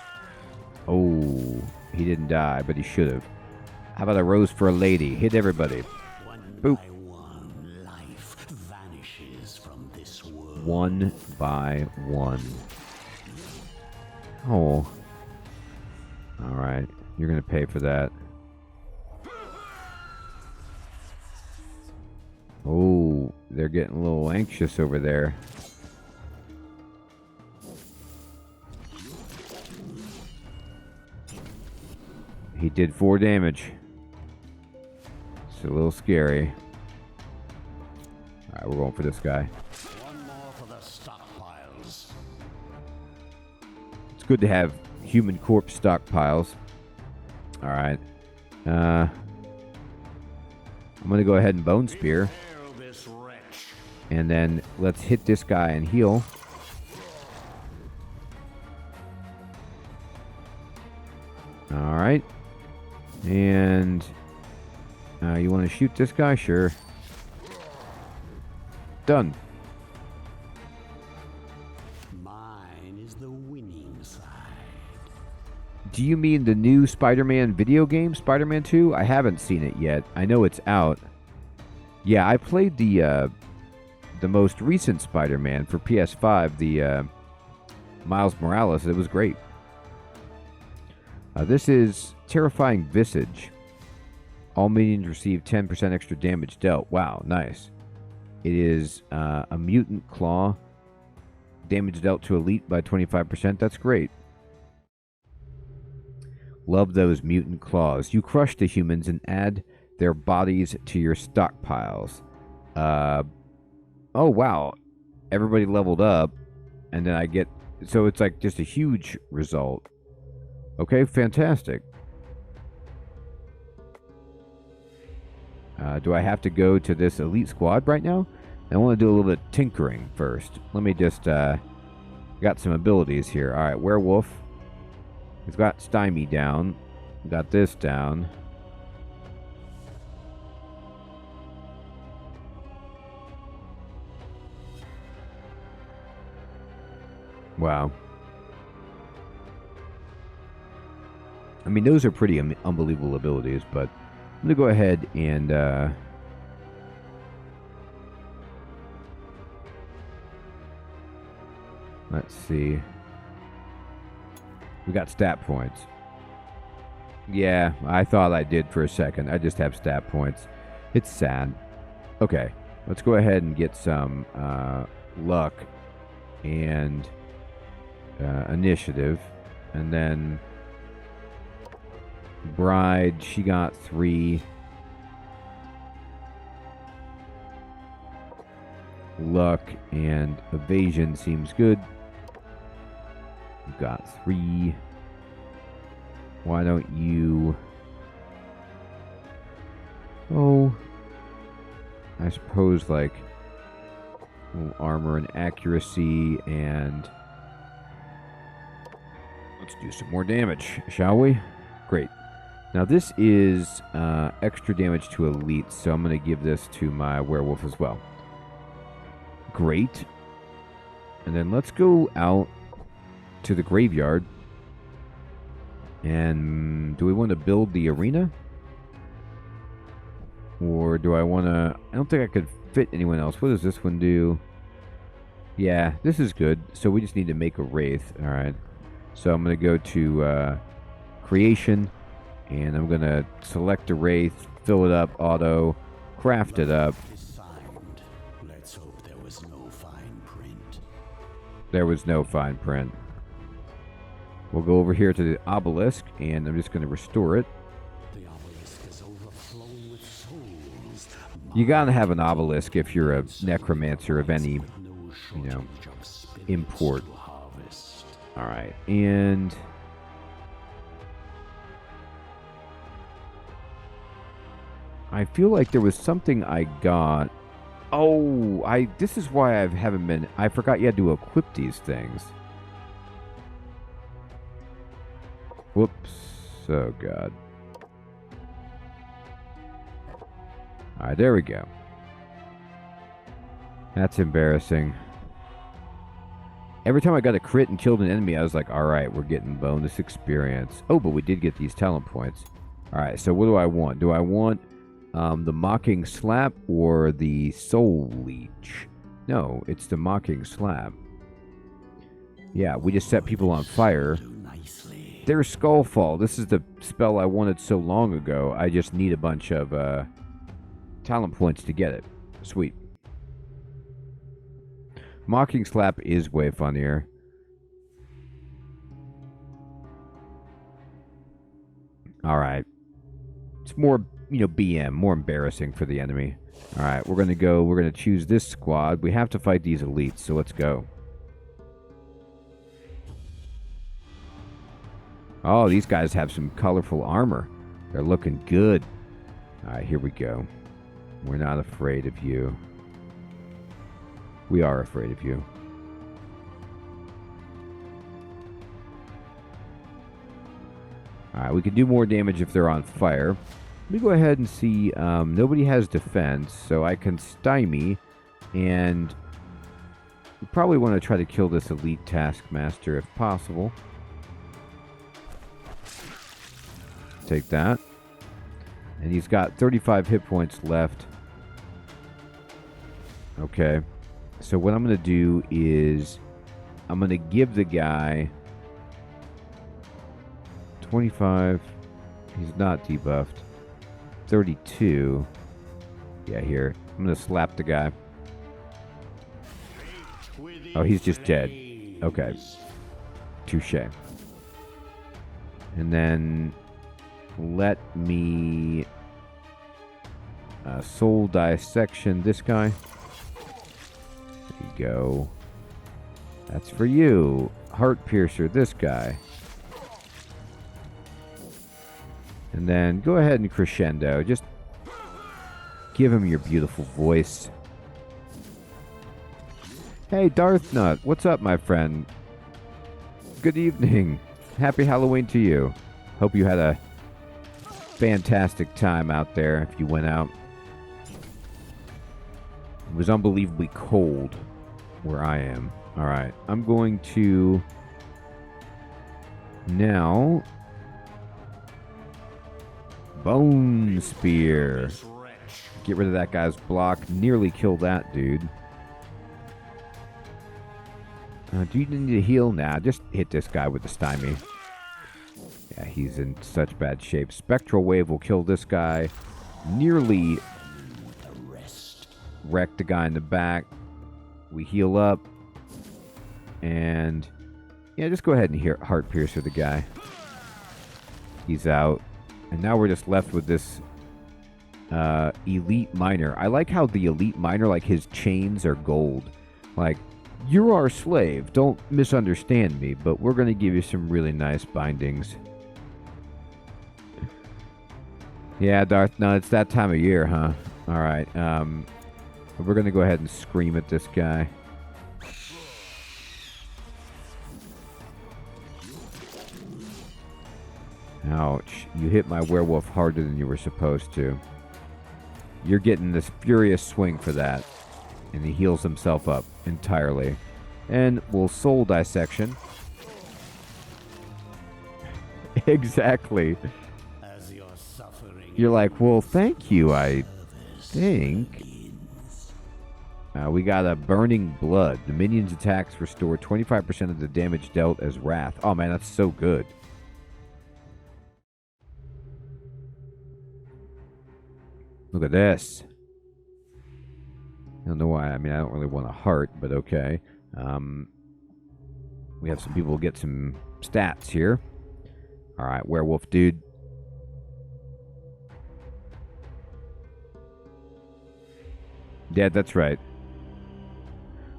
Oh, he didn't die, but he should have. How about a rose for a lady? Hit everybody. Boop. One life vanishes from this world. One by one. Oh. Alright. You're going to pay for that. Oh, they're getting a little anxious over there. He did 4 damage. It's a little scary. Alright, we're going for this guy. One more for the stockpiles. It's good to have human corpse stockpiles. Alright. I'm going to go ahead and bone spear. And then let's hit this guy and heal. Alright. And you want to shoot this guy? Sure. Done. Mine is the winning side. Do you mean the new Spider-Man video game, Spider-Man 2? I haven't seen it yet. I know it's out. Yeah, I played the most recent Spider-Man for PS5, the Miles Morales. It was great. This is Terrifying Visage. All minions receive 10% extra damage dealt. Wow, nice. It is a mutant claw. Damage dealt to elite by 25%. That's great. Love those mutant claws. You crush the humans and add their bodies to your stockpiles. Oh, wow. Everybody leveled up, and then I get... So it's like just a huge result. Okay, fantastic. Do I have to go to this elite squad right now? I want to do a little bit of tinkering first. Let me just... got some abilities here. Alright, werewolf. We've got stymie down. Got this down. Wow. I mean, those are pretty unbelievable abilities, but I'm going to go ahead and... let's see. We got stat points. Yeah, I thought I did for a second. I just have stat points. It's sad. Okay, let's go ahead and get some luck and initiative. And then Bride, she got 3. Luck and evasion seems good. You've got 3. Why don't you... Oh, I suppose like armor and accuracy, and let's do some more damage, shall we? Great. Now this is extra damage to elite, so I'm going to give this to my werewolf as well. Great. And then let's go out to the graveyard. And do we want to build the arena? Or do I want to... I don't think I could fit anyone else. What does this one do? Yeah, this is good. So we just need to make a wraith. Alright. So I'm going to go to creation. And I'm going to select a wraith, fill it up, auto, craft it up. Let's hope there was no fine print. There was no fine print. We'll go over here to the obelisk, and I'm just going to restore it. The obelisk is overflowing with souls. You gotta have an obelisk if you're a necromancer of any, import. Alright, and... I feel like there was something I got... Oh, this is why I haven't been... I forgot you had to equip these things. Whoops. Oh, God. Alright, there we go. That's embarrassing. Every time I got a crit and killed an enemy, I was like, alright, we're getting bonus experience. Oh, but we did get these talent points. Alright, so what do I want? Do I want the Mocking Slap or the Soul Leech? No, it's the Mocking Slap. Yeah, we just set people on fire. There's Skullfall. This is the spell I wanted so long ago. I just need a bunch of talent points to get it. Sweet. Mocking Slap is way funnier. Alright. It's more, BM, more embarrassing for the enemy. Alright, we're going to choose this squad. We have to fight these elites, so let's go. Oh, these guys have some colorful armor. They're looking good. Alright, here we go. We're not afraid of you. We are afraid of you. Alright, we can do more damage if they're on fire. Let me go ahead and see. Nobody has defense, so I can stymie. And we probably want to try to kill this elite taskmaster if possible. Take that. And he's got 35 hit points left. Okay. So what I'm going to do is I'm going to give the guy 25. He's not debuffed. 32. Yeah, here. I'm going to slap the guy. Oh, he's just dead. Okay. Touche. And then let me soul dissection this guy. There you go. That's for you. Heart Piercer, this guy. And then go ahead and crescendo. Just give him your beautiful voice. Hey, Darth Nut. What's up, my friend? Good evening. Happy Halloween to you. Hope you had a fantastic time out there if you went out. It was unbelievably cold where I am. Alright, I'm going to now Bone Spear. Get rid of that guy's block. Nearly kill that dude. Do you need to heal? Nah, just hit this guy with the stymie. Yeah, he's in such bad shape. Spectral Wave will kill this guy. Nearly wreck the guy in the back. We heal up. And yeah, just go ahead and Heart Piercer the guy. He's out. And now we're just left with this Elite Miner. I like how the Elite Miner, like his chains are gold. Like, you're our slave. Don't misunderstand me, but we're going to give you some really nice bindings. Yeah, Darth, no, it's that time of year, huh? Alright, we're going to go ahead and scream at this guy. Ouch. You hit my werewolf harder than you were supposed to. You're getting this furious swing for that. And he heals himself up entirely. And we'll soul dissection. Exactly. You're like, well, thank you, I think. We got a Burning Blood. The minion's attacks restore 25% of the damage dealt as wrath. Oh, man, that's so good. Look at this. I don't know why. I mean, I don't really want a heart, but okay. We have some people get some stats here. All right, werewolf dude. Yeah, that's right.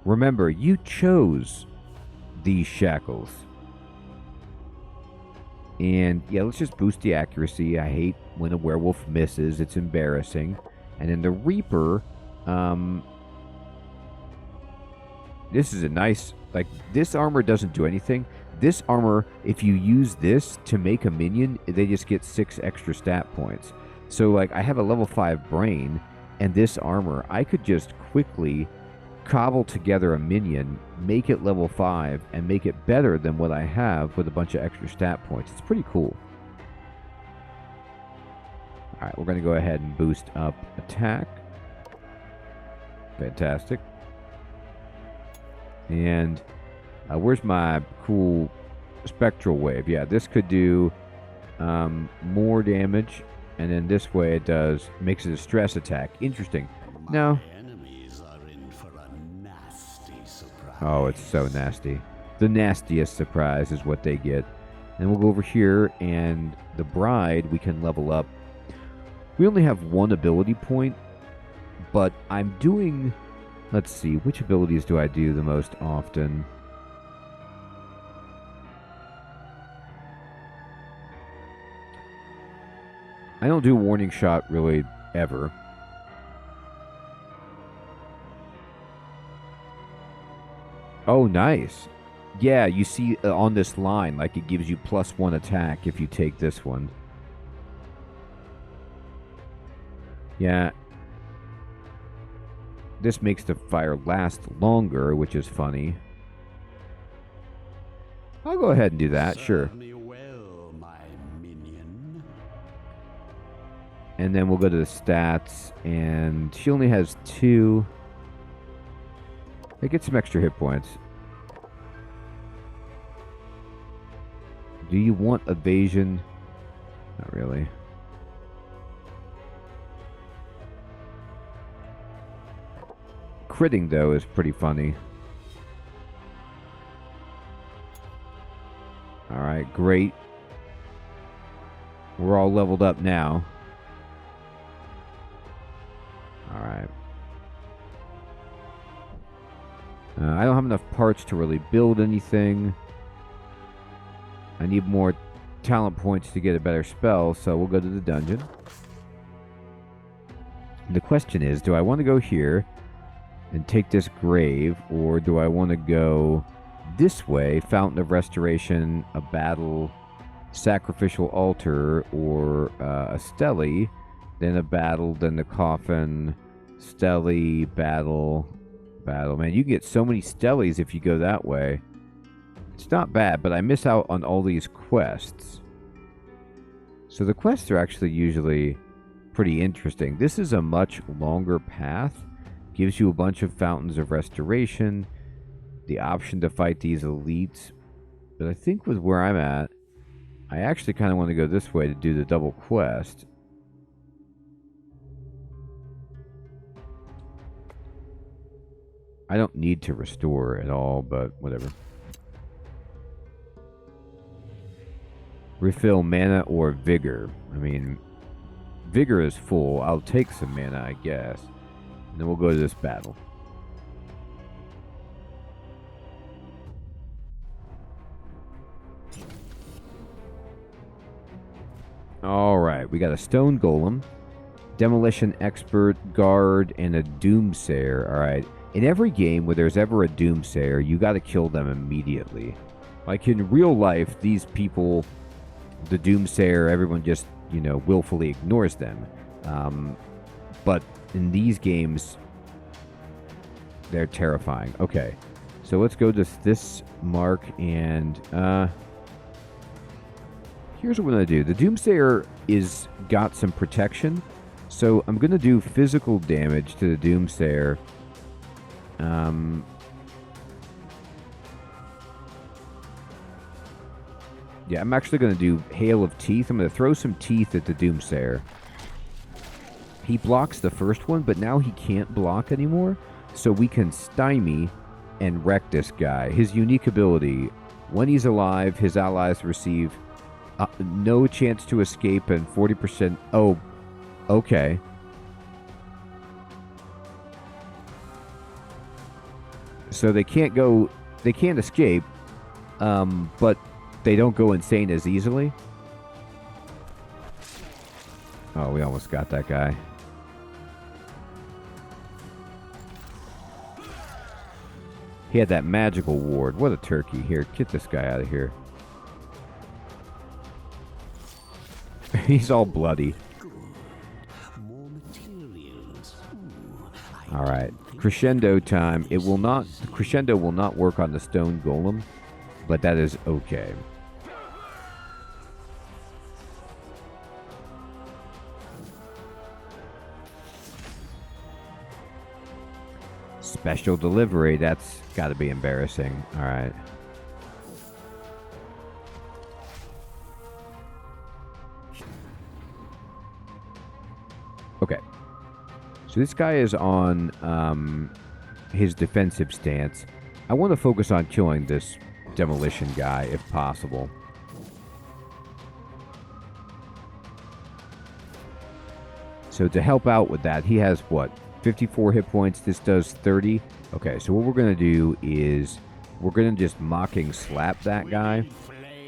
Remember, you chose these shackles. And yeah, let's just boost the accuracy. I hate when a werewolf misses. It's embarrassing. And then the Reaper, this is a nice, like, this armor doesn't do anything. This armor, if you use this to make a minion, they just get 6 extra stat points. So, like, I have a level 5 brain, and this armor, I could just quickly cobble together a minion, make it level 5, and make it better than what I have with a bunch of extra stat points. It's pretty cool. Alright, we're going to go ahead and boost up attack. Fantastic. And where's my cool Spectral Wave? Yeah, this could do more damage, and then this way it makes it a stress attack. Interesting. No. Oh, it's so nasty. The nastiest surprise is what they get. And we'll go over here, and the Bride we can level up. We only have 1 ability point, but I'm doing... Let's see, which abilities do I do the most often? I don't do Warning Shot really ever. Oh, nice. Yeah, you see on this line, like it gives you +1 attack if you take this one. Yeah. This makes the fire last longer, which is funny. I'll go ahead and do that, sure. Well, my minion. And then we'll go to the stats, and she only has 2. They get some extra hit points. Do you want evasion? Not really. Critting, though, is pretty funny. Alright, great. We're all leveled up now. Alright. I don't have enough parts to really build anything. I need more talent points to get a better spell, so we'll go to the dungeon. The question is, do I want to go here and take this grave, or do I want to go this way, Fountain of Restoration, a battle, sacrificial altar, or a stele, then a battle, then the coffin, stele, battle. Man, you can get so many steles if you go that way. It's not bad, but I miss out on all these quests. So the quests are actually usually pretty interesting. This is a much longer path. Gives you a bunch of fountains of restoration, the option to fight these elites. But I think with where I'm at, I actually kind of want to go this way to do the double quest. I don't need to restore at all, but whatever. Refill mana or vigor. I mean, vigor is full. I'll take some mana, I guess. And then we'll go to this battle. Alright, we got a stone golem, demolition expert, guard, and a doomsayer. Alright. In every game where there's ever a doomsayer, you got to kill them immediately. Like in real life, these people, the doomsayer, everyone just, you know, willfully ignores them. But in these games, they're terrifying. Okay, so let's go to this mark, and here's what we're going to do. The doomsayer is got some protection, so I'm going to do physical damage to the doomsayer. Yeah, I'm actually going to do Hail of Teeth. I'm going to throw some teeth at the doomsayer. He blocks the first one, but now he can't block anymore, so we can stymie and wreck this guy. His unique ability, when he's alive, his allies receive no chance to escape and 40%... Oh, okay. So they can't escape, but they don't go insane as easily. Oh, we almost got that guy. He had that magical ward. What a turkey. Here, get this guy out of here. He's all bloody. Alright. Crescendo time. Crescendo will not work on the stone golem, but that is okay. Special delivery. That's got to be embarrassing. All right. Okay. So this guy is on his defensive stance. I want to focus on killing this demolition guy if possible. So to help out with that, he has what? 54 hit points. This does 30. Okay, so what we're going to do is we're going to just mocking slap that guy,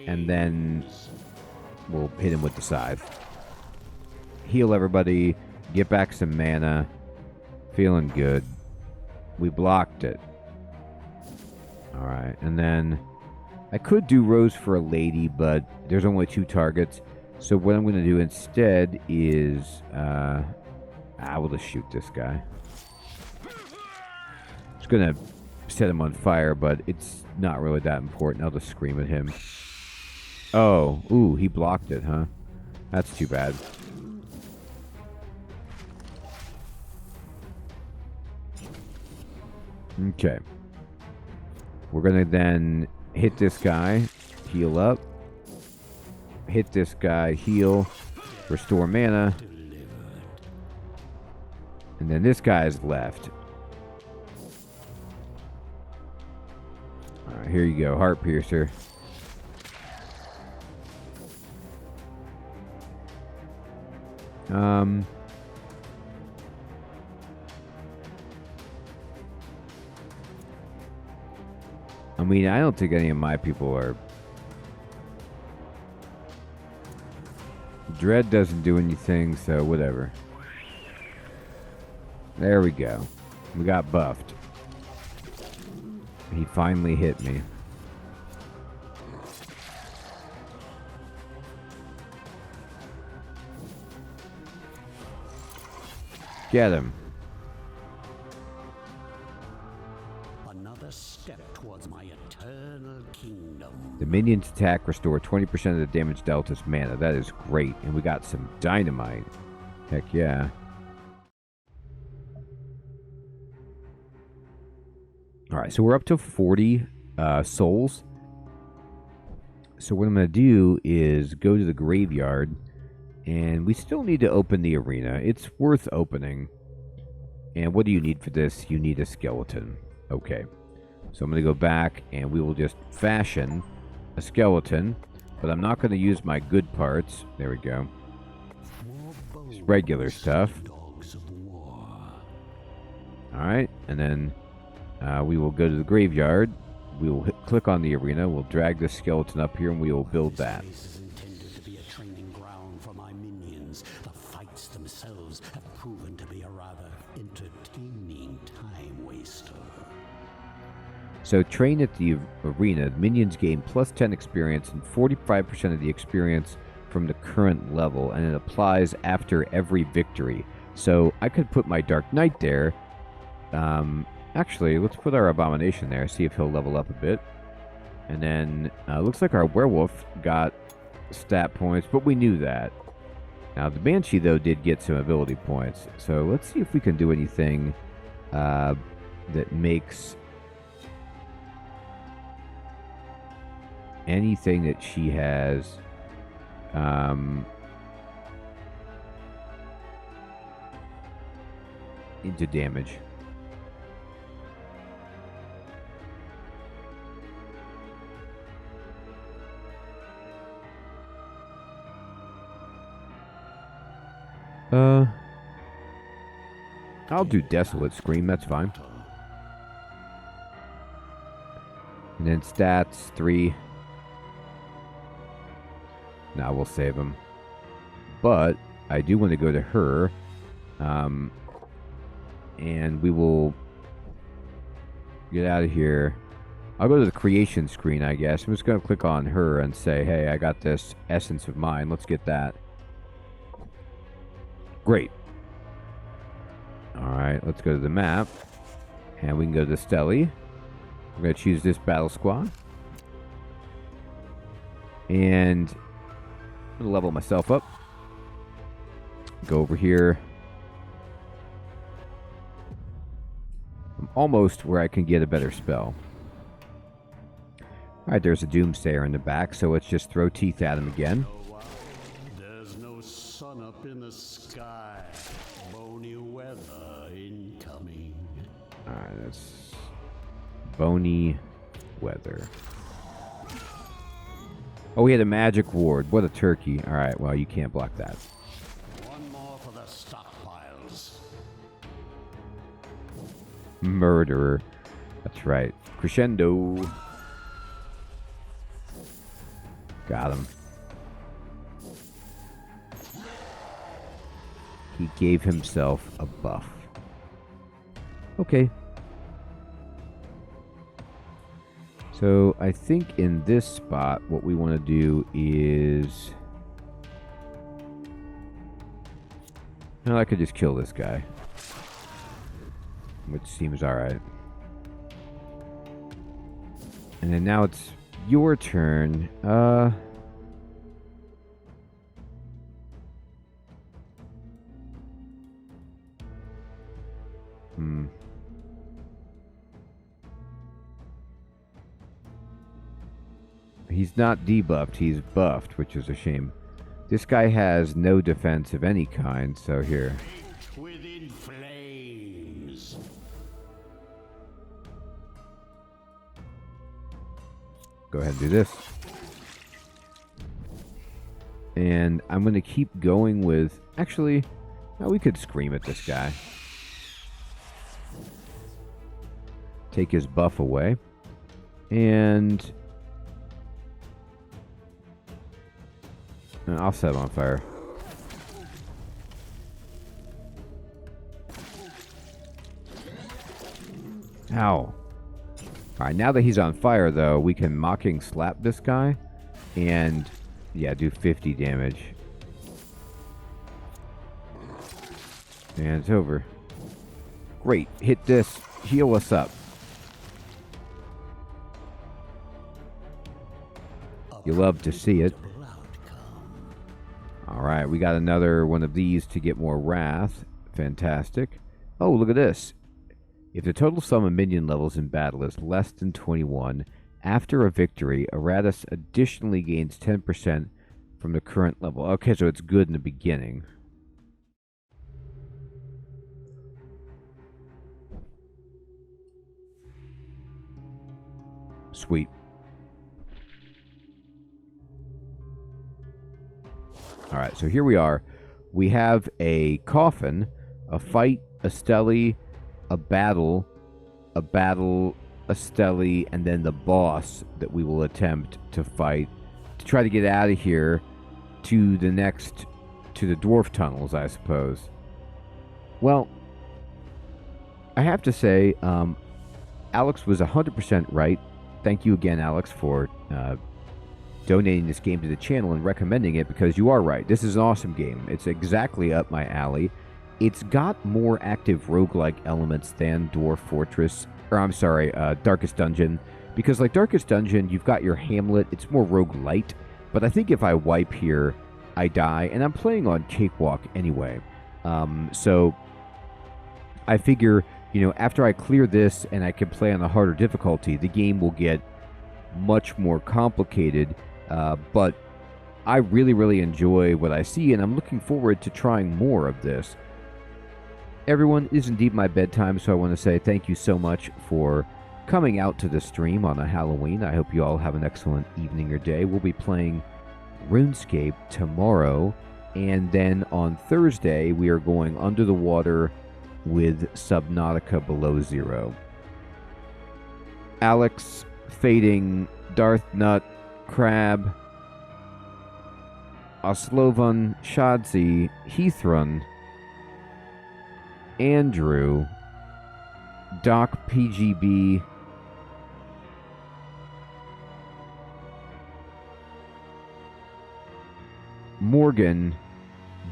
and then we'll hit him with the scythe. Heal everybody, get back some mana. Feeling good. We blocked it. Alright, and then I could do Rose for a Lady, but there's only 2 targets. So what I'm going to do instead is... I will just shoot this guy. Just gonna set him on fire, but it's not really that important. I'll just scream at him. Oh, ooh, he blocked it, huh? That's too bad. Okay. We're gonna then hit this guy, heal up. Hit this guy, heal, restore mana. And then this guy is left. Alright, here you go. Heart Piercer. I mean, I don't think any of my people are... Dread doesn't do anything, so whatever. There we go. We got buffed. He finally hit me. Get him. Another step towards my eternal kingdom. The minion's attack restore 20% of the damage dealt as mana. That is great. And we got some dynamite. Heck yeah. Alright, so we're up to 40 souls. So what I'm going to do is go to the graveyard. And we still need to open the arena. It's worth opening. And what do you need for this? You need a skeleton. Okay. So I'm going to go back and we will just fashion a skeleton. But I'm not going to use my good parts. There we go. Just regular stuff. Alright. And then we will go to the graveyard. We will click on the arena. We'll drag the skeleton up here and we will build that. The fights themselves have proven to be a rather entertaining time waster. So train at the arena. Minions gain plus 10 experience and 45% of the experience from the current level, and it applies after every victory. So I could put my Dark Knight there. Actually, let's put our Abomination there, see if he'll level up a bit. And then looks like our Werewolf got stat points, but we knew that. Now, the Banshee, though, did get some ability points. So let's see if we can do anything that makes anything that she has into damage. I'll do Desolate Scream, that's fine. And then stats, 3. Now we'll save them. But I do want to go to her. And we will get out of here. I'll go to the creation screen, I guess. I'm just going to click on her and say, hey, I got this Essence of Mine. Let's get that. Great. Alright, let's go to the map. And we can go to Stelly. I'm going to choose this battle squad. And I'm going to level myself up. Go over here. I'm almost where I can get a better spell. Alright, there's a Doomsayer in the back, so let's just throw teeth at him again. There's no sun up in the sky. Bony weather incoming. Alright, that's bony weather. Oh, we had a magic ward. What a turkey. Alright, well, you can't block that. One more for the stockpiles. Murderer. That's right. Crescendo. Got him. He gave himself a buff. Okay. So I think in this spot, what we want to do is... No, I could just kill this guy. Which seems alright. And then now it's your turn. He's not debuffed, he's buffed, which is a shame. This guy has no defense of any kind, so here. Within flames. Go ahead and do this. And I'm going to keep going with... Actually, no, we could scream at this guy. Take his buff away. And I'll set him on fire. Ow. Alright, now that he's on fire, though, we can mocking slap this guy. And, yeah, do 50 damage. And it's over. Great. Hit this. Heal us up. You love to see it. Alright, we got another one of these to get more wrath. Fantastic. Oh, look at this. If the total sum of minion levels in battle is less than 21, after a victory, Iratus additionally gains 10% from the current level. Okay, so it's good in the beginning. Sweet. Alright, so here we are. We have a coffin, a fight, a stele, a battle, a stele, and then the boss that we will attempt to fight to try to get out of here to the dwarf tunnels, I suppose. Well, I have to say, Alex was 100% right. Thank you again, Alex, for donating this game to the channel and recommending it, because you are right. This is an awesome game. It's exactly up my alley. It's got more active roguelike elements than Dwarf Fortress, or I'm sorry, Darkest Dungeon. Because like Darkest Dungeon, you've got your hamlet. It's more roguelite. But I think if I wipe here, I die. And I'm playing on Cakewalk anyway. So I figure, after I clear this and I can play on a harder difficulty, the game will get much more complicated. But I really, really enjoy what I see, and I'm looking forward to trying more of this. Everyone, it is indeed my bedtime, so I want to say thank you so much for coming out to the stream on a Halloween. I hope you all have an excellent evening or day. We'll be playing RuneScape tomorrow, and then on Thursday, we are going under the water with Subnautica Below Zero. Alex, Fading, Darth Nut, Crab, Oslovan, Shadzi, Heathrun, Andrew, Doc PGB, Morgan,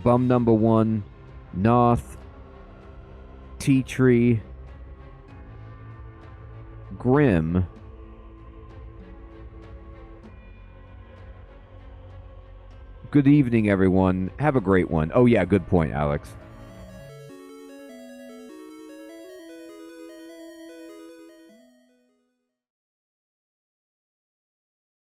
Bum Number 1, Noth, T-Tree, Grim, good evening, everyone. Have a great one. Oh, yeah, good point, Alex.